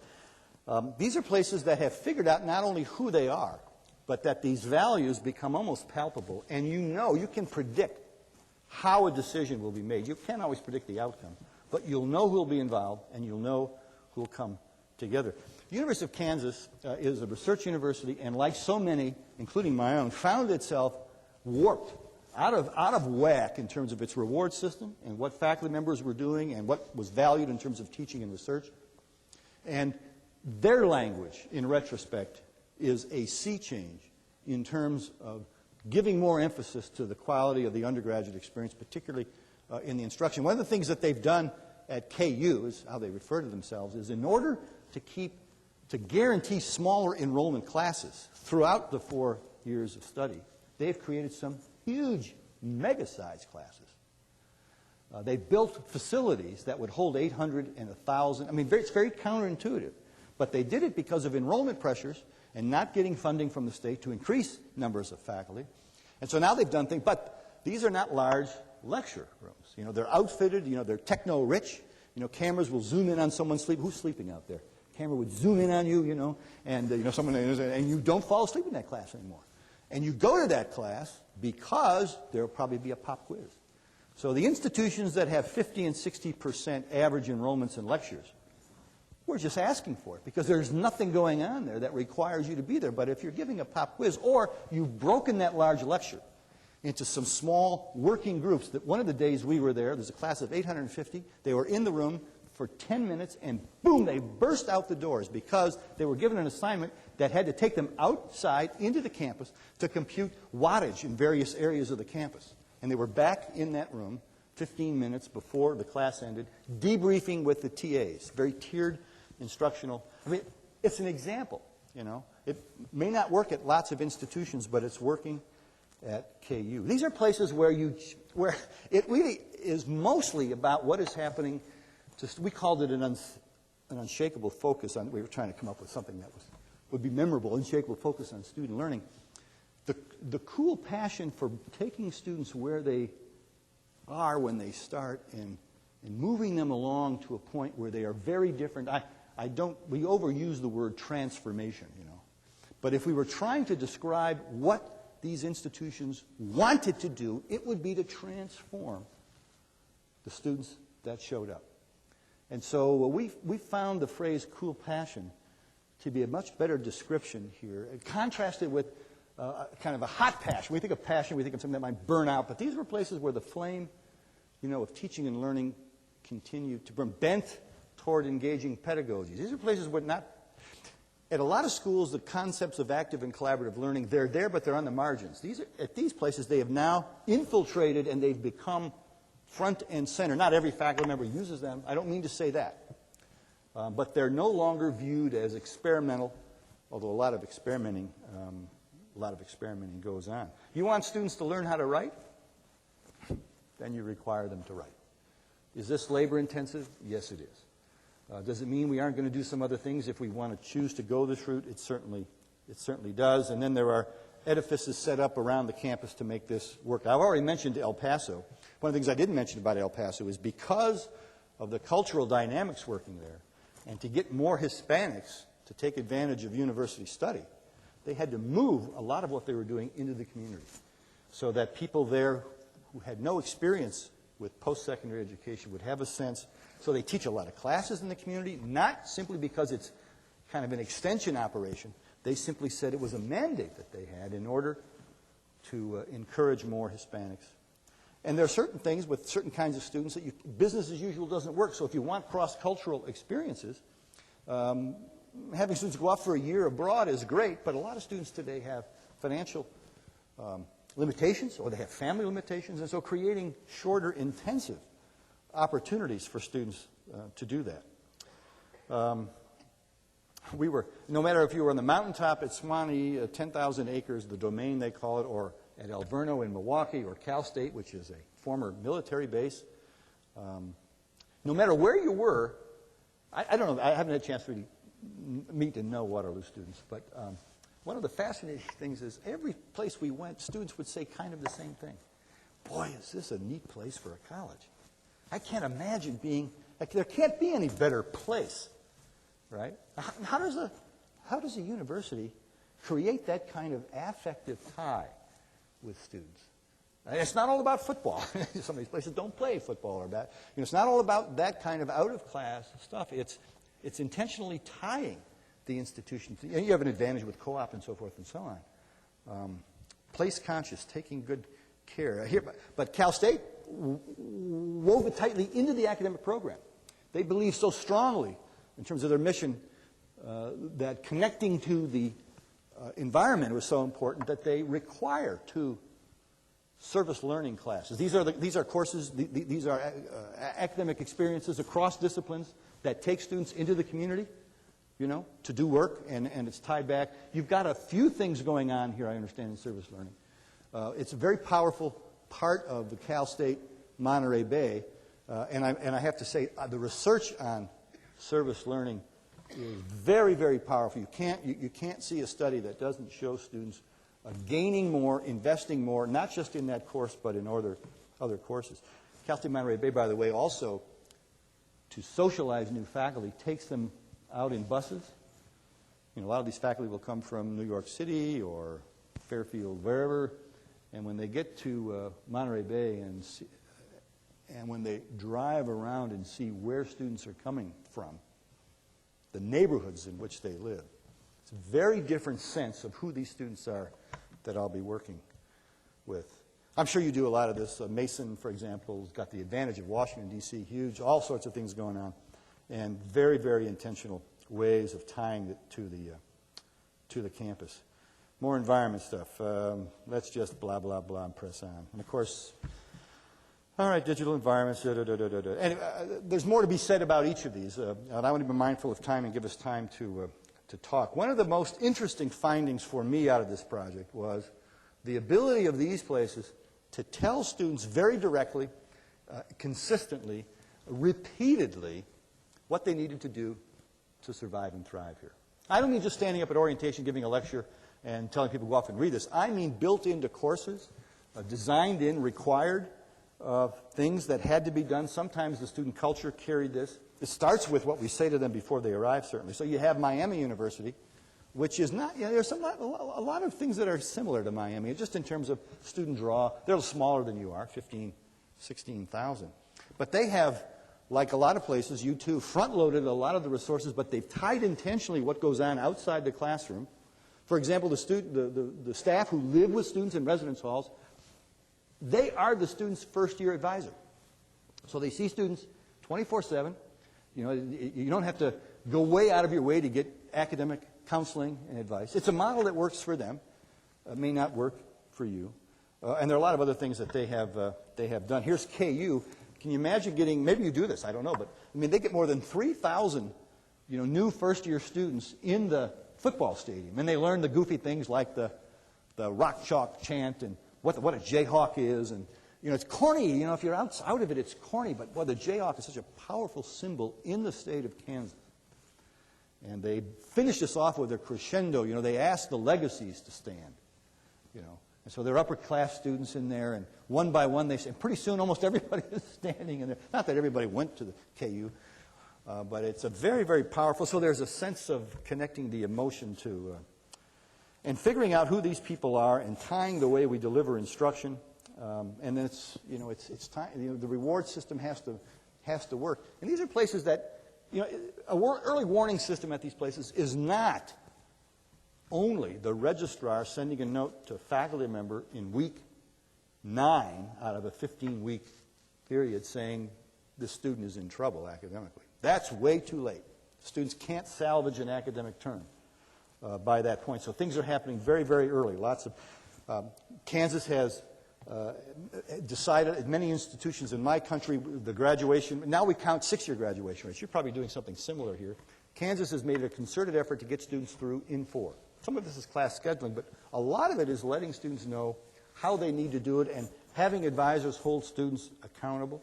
These are places that have figured out not only who they are, but that these values become almost palpable, and you can predict how a decision will be made. You can't always predict the outcome, but you'll know who will be involved, and you'll know who will come together. The University of Kansas is a research university, and like so many, including my own, found itself warped, out of whack in terms of its reward system and what faculty members were doing and what was valued in terms of teaching and research. And their language, in retrospect, is a sea change in terms of giving more emphasis to the quality of the undergraduate experience, particularly in the instruction. One of the things that they've done at KU, is how they refer to themselves, is in order to guarantee smaller enrollment classes throughout the 4 years of study, they've created some huge mega-sized classes. They built facilities that would hold 800 and 1,000. I mean, it's very counterintuitive. But they did it because of enrollment pressures and not getting funding from the state to increase numbers of faculty. And so now they've done things, but these are not large lecture rooms. They're outfitted, they're techno-rich. Cameras will zoom in on someone sleeping. Who's sleeping out there? Camera would zoom in on you, and someone, and you don't fall asleep in that class anymore. And you go to that class because there'll probably be a pop quiz. So the institutions that have 50 and 60% average enrollments in lectures, we're just asking for it because there's nothing going on there that requires you to be there. But if you're giving a pop quiz, or you've broken that large lecture into some small working groups, that one of the days we were there's a class of 850. They were in the room for 10 minutes, and boom, they burst out the doors because they were given an assignment that had to take them outside into the campus to compute wattage in various areas of the campus. And they were back in that room 15 minutes before the class ended, debriefing with the TAs, very tiered instructional. I mean, it's an example, It may not work at lots of institutions, but it's working at KU. These are places where it really is mostly about what is happening. We called it an unshakable focus on. We were trying to come up with something that would be memorable. Unshakable focus on student learning. The cool passion for taking students where they are when they start and moving them along to a point where they are very different. We overuse the word transformation, But if we were trying to describe what these institutions wanted to do, it would be to transform the students that showed up. And so we found the phrase cool passion to be a much better description here, contrasted with kind of a hot passion. We think of passion, we think of something that might burn out, but these were places where the flame, of teaching and learning continued to burn, bent toward engaging pedagogies. These are places where at a lot of schools, the concepts of active and collaborative learning, they're there, but they're on the margins. At these places, they have now infiltrated and they've become front and center. Not every faculty member uses them. I don't mean to say that. But they're no longer viewed as experimental, although a lot of experimenting goes on. You want students to learn how to write? Then you require them to write. Is this labor intensive? Yes, it is. Does it mean we aren't going to do some other things if we want to choose to go this route? It certainly does. And then there are edifices set up around the campus to make this work. I've already mentioned El Paso. One of the things I didn't mention about El Paso is because of the cultural dynamics working there, and to get more Hispanics to take advantage of university study, they had to move a lot of what they were doing into the community so that people there who had no experience with post-secondary education would have a sense. So they teach a lot of classes in the community, not simply because it's kind of an extension operation. They simply said it was a mandate that they had in order to encourage more Hispanics. And there are certain things with certain kinds of students that business as usual doesn't work. So if you want cross-cultural experiences, having students go off for a year abroad is great, but a lot of students today have financial limitations, or they have family limitations, and so creating shorter, intensive opportunities for students to do that. No matter if you were on the mountaintop at Swanee, 10,000 acres, the domain they call it, or at Alverno in Milwaukee, or Cal State, which is a former military base, no matter where you were, I don't know, I haven't had a chance to really meet and know Waterloo students, but one of the fascinating things is every place we went, students would say kind of the same thing. Boy, is this a neat place for a college. I can't imagine there can't be any better place, right? How does a university create that kind of affective tie with students? And it's not all about football. Some of these places don't play football or that. It's not all about that kind of out-of-class stuff. It's intentionally tying the institution. You have an advantage with co-op and so forth and so on. Place conscious, taking good care. But Cal State wove it tightly into the academic program. They believe so strongly in terms of their mission that connecting to the environment was so important that they require 2 service learning classes. These are courses, these are academic experiences across disciplines that take students into the community, to do work, and it's tied back. You've got a few things going on here, I understand, in service learning. It's a very powerful part of the Cal State Monterey Bay, and I have to say, the research on service learning is very, very powerful. You can't see a study that doesn't show students gaining more, investing more, not just in that course, but in other courses. Cal State Monterey Bay, by the way, also, to socialize new faculty, takes them out in buses. A lot of these faculty will come from New York City or Fairfield, wherever, and when they get to Monterey Bay and when they drive around and see where students are coming from, the neighborhoods in which they live, it's a very different sense of who these students are that I'll be working with. I'm sure you do a lot of this. Mason, for example, has got the advantage of Washington, D.C., huge, all sorts of things going on, and very, very intentional ways of tying it to the campus. More environment stuff. Let's just blah, blah, blah, and press on. And, of course, all right, digital environments, And there's more to be said about each of these, and I want to be mindful of time and give us time to talk. One of the most interesting findings for me out of this project was the ability of these places to tell students very directly, consistently, repeatedly, what they needed to do to survive and thrive here. I don't mean just standing up at orientation, giving a lecture, and telling people to go off and read this. I mean built into courses, designed in, required things that had to be done. Sometimes the student culture carried this. It starts with what we say to them before they arrive, certainly. So you have Miami University, which is not, there's a lot of things that are similar to Miami, just in terms of student draw. They're a little smaller than you are, 15,000, 16,000. But they have, like a lot of places, you too, front-loaded a lot of the resources, but they've tied intentionally what goes on outside the classroom. For example, the staff who live with students in residence halls, they are the student's first-year advisor. So they see students 24/7. You don't have to go way out of your way to get academic counseling and advice. It's a model that works for them. It may not work for you. And there are a lot of other things that they have done. Here's KU. Can you imagine getting, maybe you do this, I don't know, but they get more than 3,000 new first-year students in the football stadium. And they learn the goofy things like the rock chalk chant and what a Jayhawk is. And it's corny. If you're out of it, it's corny. But boy, the Jayhawk is such a powerful symbol in the state of Kansas. And they finish this off with a crescendo. They ask the legacies to stand. And so they're upper-class students in there, and one by one they say, and pretty soon almost everybody is standing in there. Not that everybody went to the KU, but it's a very, very powerful. So there's a sense of connecting the emotion to, and figuring out who these people are and tying the way we deliver instruction. And then it's time. The reward system has to work. And these are places that, an early warning system at these places is not only the registrar sending a note to a faculty member in week 9 out of a 15-week period saying this student is in trouble academically. That's way too late. Students can't salvage an academic term by that point. So things are happening very, very early. Kansas has decided, at many institutions in my country, the graduation, now we count 6-year graduation rates. You're probably doing something similar here. Kansas has made a concerted effort to get students through in 4. Some of this is class scheduling, but a lot of it is letting students know how they need to do it and having advisors hold students accountable.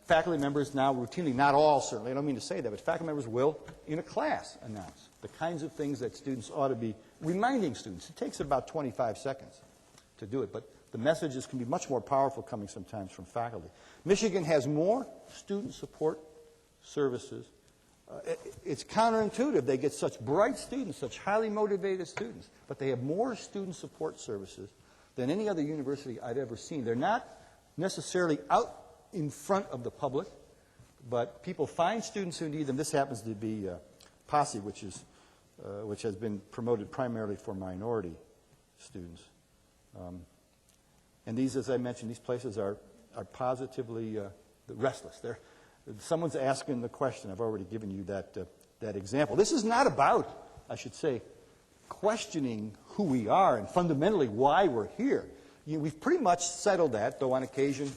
Faculty members now routinely, not all certainly, I don't mean to say that, but faculty members will, in a class, announce the kinds of things that students ought to be reminding students. It takes about 25 seconds to do it, but the messages can be much more powerful coming sometimes from faculty. Michigan has more student support services. It's counterintuitive. They get such bright students, such highly motivated students, but they have more student support services than any other university I've ever seen. They're not necessarily out in front of the public, but people find students who need them. This happens to be POSSE, which has been promoted primarily for minority students. And these, as I mentioned, these places are positively restless. Someone's asking the question. I've already given you that example. This is not about, I should say, questioning who we are and fundamentally why we're here. We've pretty much settled that, though on occasion,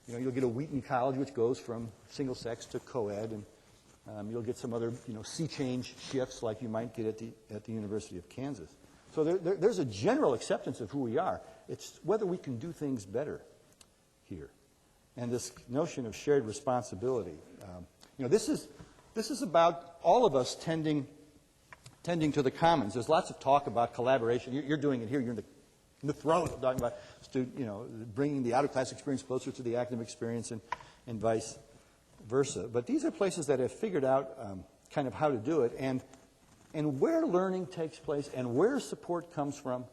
you'll get a Wheaton College which goes from single sex to co-ed, and you'll get some other sea change shifts like you might get at the University of Kansas. So there's a general acceptance of who we are. It's whether we can do things better here. And this notion of shared responsibility. This is about all of us tending to the commons. There's lots of talk about collaboration. You're doing it here. You're in the throes of talking about bringing the out-of-class experience closer to the academic experience and vice versa. But these are places that have figured out kind of how to do it and where learning takes place and where support comes from.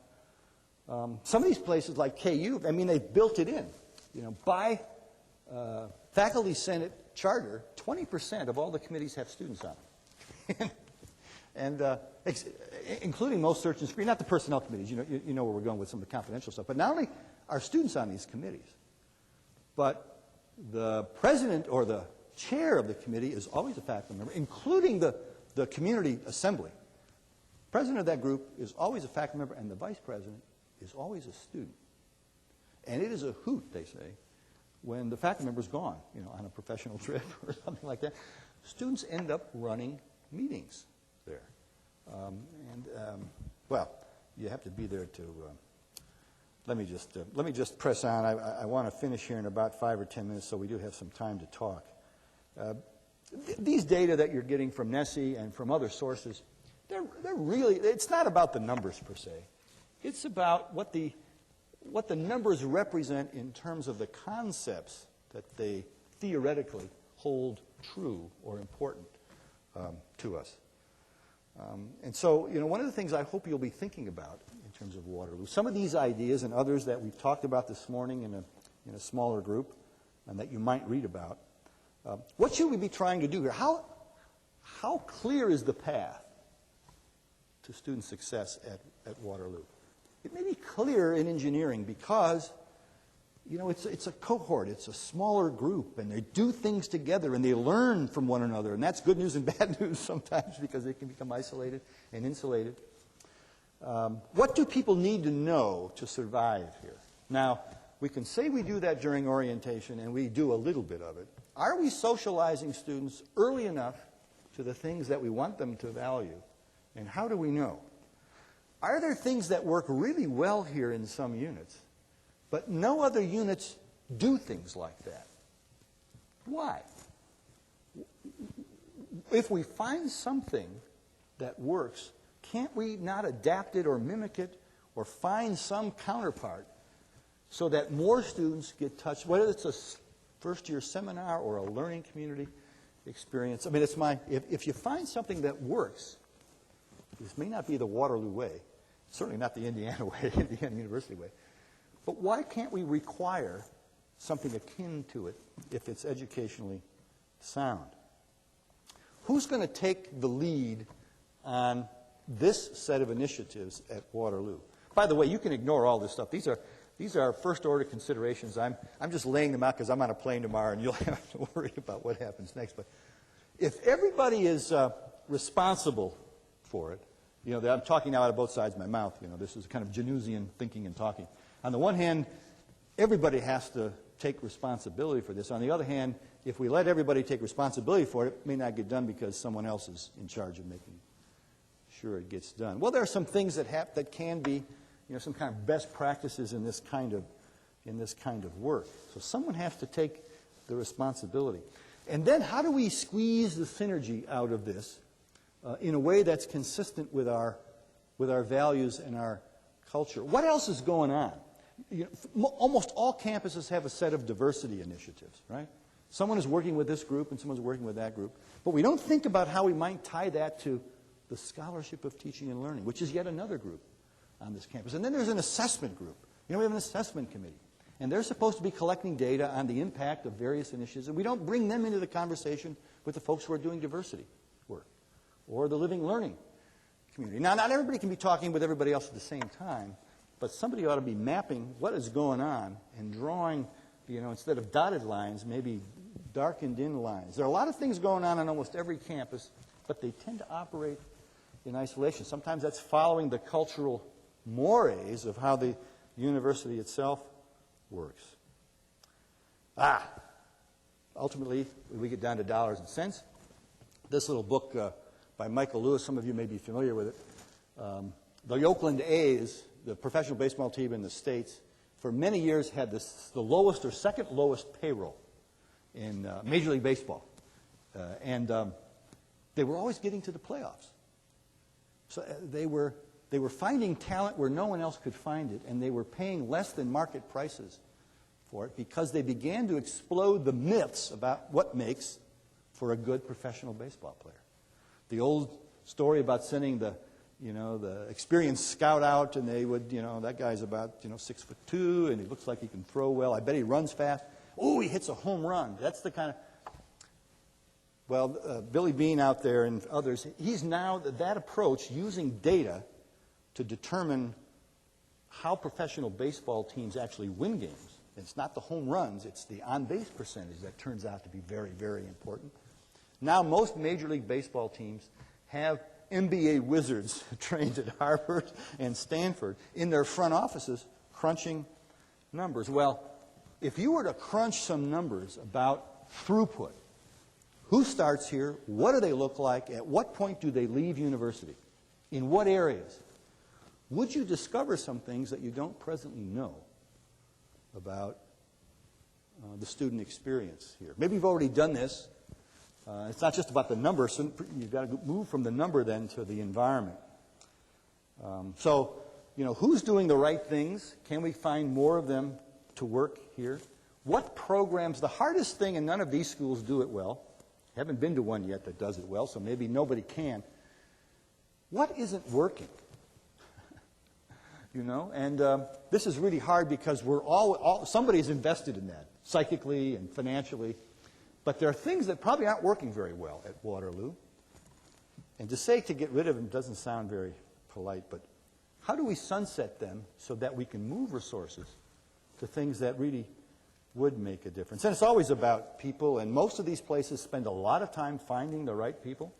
Some of these places like KU, they've built it in. By faculty senate charter, 20% of all the committees have students on them. and including most search and screen, not the personnel committees. You know where we're going with some of the confidential stuff. But not only are students on these committees, but the president or the chair of the committee is always a faculty member, including the community assembly. President of that group is always a faculty member, and the vice president is always a student. And it is a hoot, they say, when the faculty member's gone, on a professional trip or something like that. Students end up running meetings there. Well, you have to be there to... Let me just press on. I want to finish here in about 5 or 10 minutes, so we do have some time to talk. These data that you're getting from NESE and from other sources, they're really... It's not about the numbers per se. It's about what the numbers represent in terms of the concepts that they theoretically hold true or important to us. And so, one of the things I hope you'll be thinking about in terms of Waterloo, some of these ideas and others that we've talked about this morning in a smaller group and that you might read about, what should we be trying to do here? How clear is the path to student success at Waterloo? It may be clear in engineering because, it's a cohort, it's a smaller group, and they do things together, and they learn from one another, and that's good news and bad news sometimes because they can become isolated and insulated. What do people need to know to survive here? Now, we can say we do that during orientation, and we do a little bit of it. Are we socializing students early enough to the things that we want them to value, and how do we know? Are there things that work really well here in some units, but no other units do things like that? Why? If we find something that works, can't we not adapt it or mimic it or find some counterpart so that more students get touched, whether it's a first-year seminar or a learning community experience? If you find something that works, this may not be the Waterloo way, certainly not the Indiana way, Indiana University way, but why can't we require something akin to it if it's educationally sound? Who's going to take the lead on this set of initiatives at Waterloo. By the way, you can ignore all this stuff. These are first-order considerations. I'm just laying them out because I'm on a plane tomorrow, and you'll have to worry about what happens next. But if everybody is responsible for it, I'm talking now out of both sides of my mouth. This is kind of Janusian thinking and talking. On the one hand, everybody has to take responsibility for this. On the other hand, if we let everybody take responsibility for it, it may not get done because someone else is in charge of making sure it gets done. Well, there are some things that can be, some kind of best practices in this kind of work. So someone has to take the responsibility. And then how do we squeeze the synergy out of this in a way that's consistent with our values and our culture? What else is going on? Almost all campuses have a set of diversity initiatives, right? Someone is working with this group and someone's working with that group. But we don't think about how we might tie that to the scholarship of teaching and learning, which is yet another group on this campus. And then there's an assessment group. We have an assessment committee. And they're supposed to be collecting data on the impact of various initiatives. And we don't bring them into the conversation with the folks who are doing diversity work or the living learning community. Now, not everybody can be talking with everybody else at the same time, but somebody ought to be mapping what is going on and drawing, instead of dotted lines, maybe darkened in lines. There are a lot of things going on almost every campus, but they tend to operate in isolation. Sometimes that's following the cultural mores of how the university itself works. Ultimately, we get down to dollars and cents. This little book by Michael Lewis, some of you may be familiar with it. The Oakland A's, the professional baseball team in the States, for many years had the lowest or second lowest payroll in Major League Baseball. And they were always getting to the playoffs. So they were finding talent where no one else could find it, and they were paying less than market prices for it because they began to explode the myths about what makes for a good professional baseball player. The old story about sending the experienced scout out, and they would, that guy's about, 6'2", and he looks like he can throw well. I bet he runs fast. Oh, he hits a home run. That's the kind of... Well, Billy Bean out there and others, he's now that approach using data to determine how professional baseball teams actually win games. It's not the home runs, it's the on-base percentage that turns out to be very, very important. Now most Major League Baseball teams have MBA wizards trained at Harvard and Stanford in their front offices crunching numbers. Well, if you were to crunch some numbers about throughput, who starts here? What do they look like? At what point do they leave university? In what areas? Would you discover some things that you don't presently know about the student experience here? Maybe you've already done this. It's not just about the number. So you've got to move from the number then to the environment. Who's doing the right things? Can we find more of them to work here? What programs? The hardest thing, and none of these schools do it well. I haven't been to one yet that does it well, so maybe nobody can. What isn't working? And this is really hard because we're somebody's invested in that, psychically and financially. But there are things that probably aren't working very well at Waterloo. And to say to get rid of them doesn't sound very polite, but how do we sunset them so that we can move resources to things that really would make a difference? And it's always about people, and most of these places spend a lot of time finding the right people.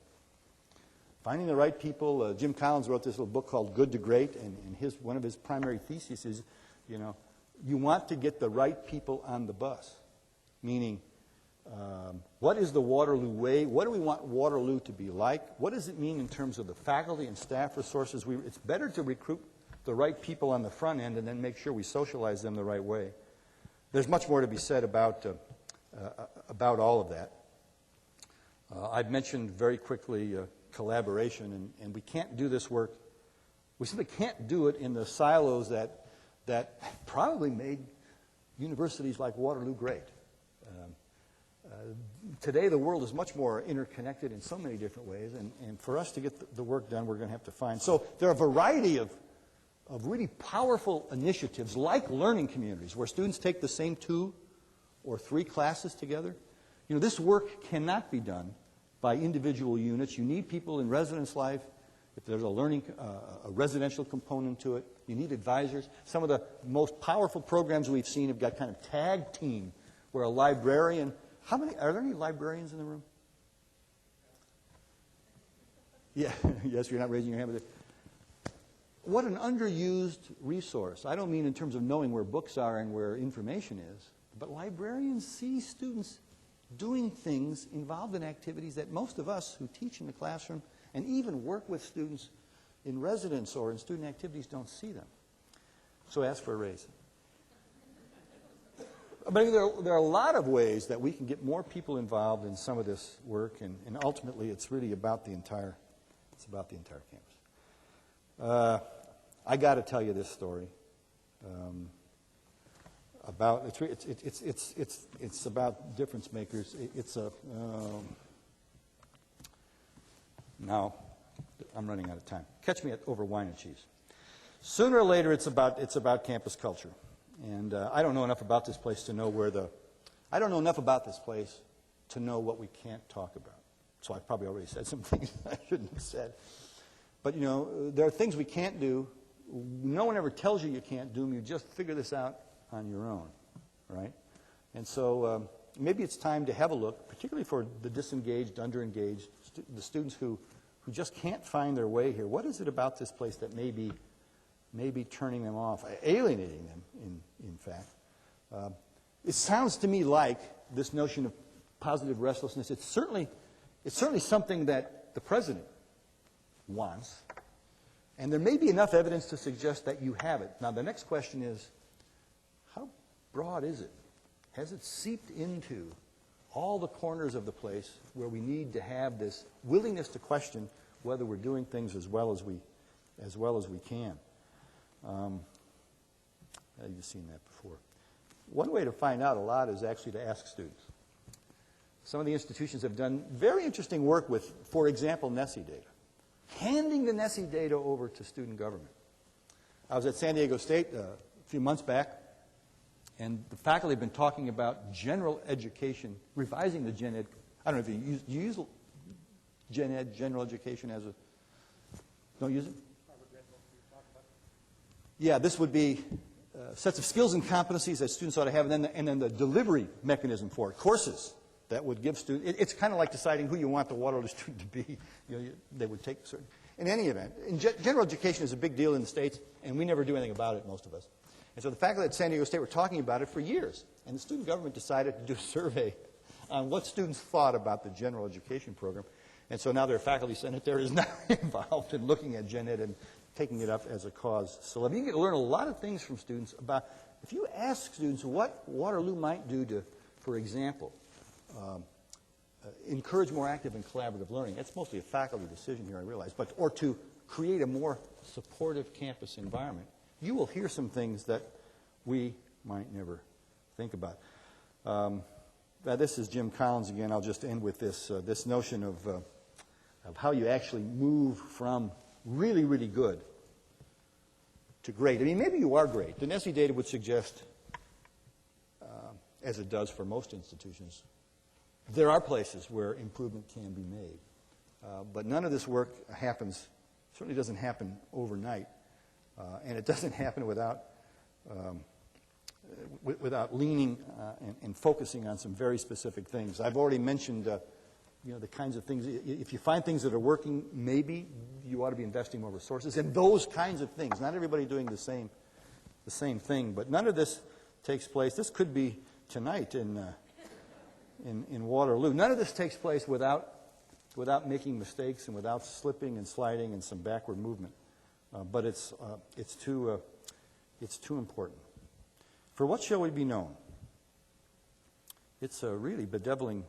Finding the right people. Jim Collins wrote this little book called Good to Great, and one of his primary theses is, you want to get the right people on the bus. Meaning, what is the Waterloo way? What do we want Waterloo to be like? What does it mean in terms of the faculty and staff resources? It's better to recruit the right people on the front end and then make sure we socialize them the right way. There's much more to be said about all of that. I've mentioned very quickly collaboration, and we can't do this work. We simply can't do it in the silos that probably made universities like Waterloo great. Today, the world is much more interconnected in so many different ways, and for us to get the work done, we're going to have to find. So there are a variety of really powerful initiatives like learning communities where students take the same 2 or 3 classes together. This work cannot be done by individual units. You need people in residence life. if there's a learning, a residential component to it. You need advisors. Some of the most powerful programs we've seen have got kind of tag team, where a librarian, are there any librarians in the room? Yeah, yes, you're not raising your hand, but what an underused resource. I don't mean in terms of knowing where books are and where information is, but librarians see students doing things, involved in activities that most of us who teach in the classroom and even work with students in residence or in student activities don't see them. So ask for a raise. But there are a lot of ways that we can get more people involved in some of this work, and ultimately it's really about the entire campus. I got to tell you this story about it's about difference makers. Now I'm running out of time. Catch me over wine and cheese. Sooner or later, it's about campus culture, and I don't know enough about this place to know I don't know enough about this place to know what we can't talk about. So I probably already said some things I shouldn't have said. But there are things we can't do. No one ever tells you you can't do them. You just figure this out on your own, right? And so maybe it's time to have a look, particularly for the disengaged, underengaged, the students who just can't find their way here. What is it about this place that may be turning them off, alienating them, in fact? It sounds to me like this notion of positive restlessness. It's certainly something that the president wants, and there may be enough evidence to suggest that you have it. Now, the next question is, how broad is it? Has it seeped into all the corners of the place where we need to have this willingness to question whether we're doing things as well as we can? You've seen that before. One way to find out a lot is actually to ask students. Some of the institutions have done very interesting work with, for example, NESI data. Handing the NESI data over to student government. I was at San Diego State a few months back, and the faculty have been talking about general education, revising the gen ed. I don't know if you use gen ed, general education as a... Don't use it? Yeah, this would be sets of skills and competencies that students ought to have, and then the delivery mechanism for it, courses that would give students... It's kind of like deciding who you want the Waterloo student to be. They would take certain... In any event, general education is a big deal in the States, and we never do anything about it, most of us. And so the faculty at San Diego State were talking about it for years, and the student government decided to do a survey on what students thought about the general education program. And so now their faculty senate there is now involved in looking at gen ed and taking it up as a cause celebre. You can learn a lot of things from students about... If you ask students what Waterloo might do to, for example, encourage more active and collaborative learning. That's mostly a faculty decision here, I realize. Or to create a more supportive campus environment. You will hear some things that we might never think about. This is Jim Collins again. I'll just end with this notion of how you actually move from really, really good to great. I mean, maybe you are great. The NESI data would suggest, as it does for most institutions, there are places where improvement can be made. But none of this work certainly doesn't happen overnight. And it doesn't happen without leaning and focusing on some very specific things. I've already mentioned the kinds of things. If you find things that are working, maybe you ought to be investing more resources in those kinds of things. Not everybody doing the same thing, but none of this takes place. This could be tonight in Waterloo. None of this takes place without making mistakes and without slipping and sliding and some backward movement. But it's too important. For what shall we be known? It's a really bedeviling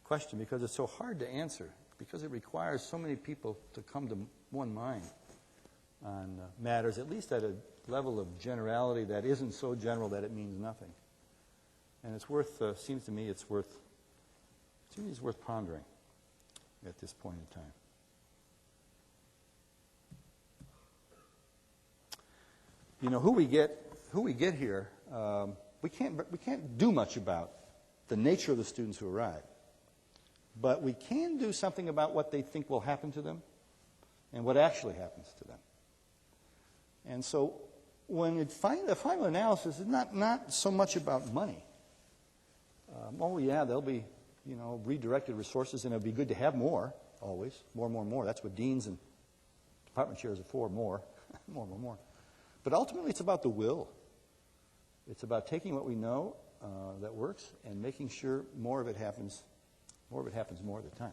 question because it's so hard to answer, because it requires so many people to come to one mind on matters, at least at a level of generality that isn't so general that it means nothing. And it's seems to me it's worth pondering at this point in time. Who we get here, we can't do much about the nature of the students who arrive. But we can do something about what they think will happen to them. and what actually happens to them. And so when the final analysis is not so much about money. Oh, yeah, there'll be, redirected resources, and it'll be good to have more, always. More. That's what deans and department chairs are for, more. more. But ultimately, it's about the will. It's about taking what we know that works and making sure more of it happens more of the time.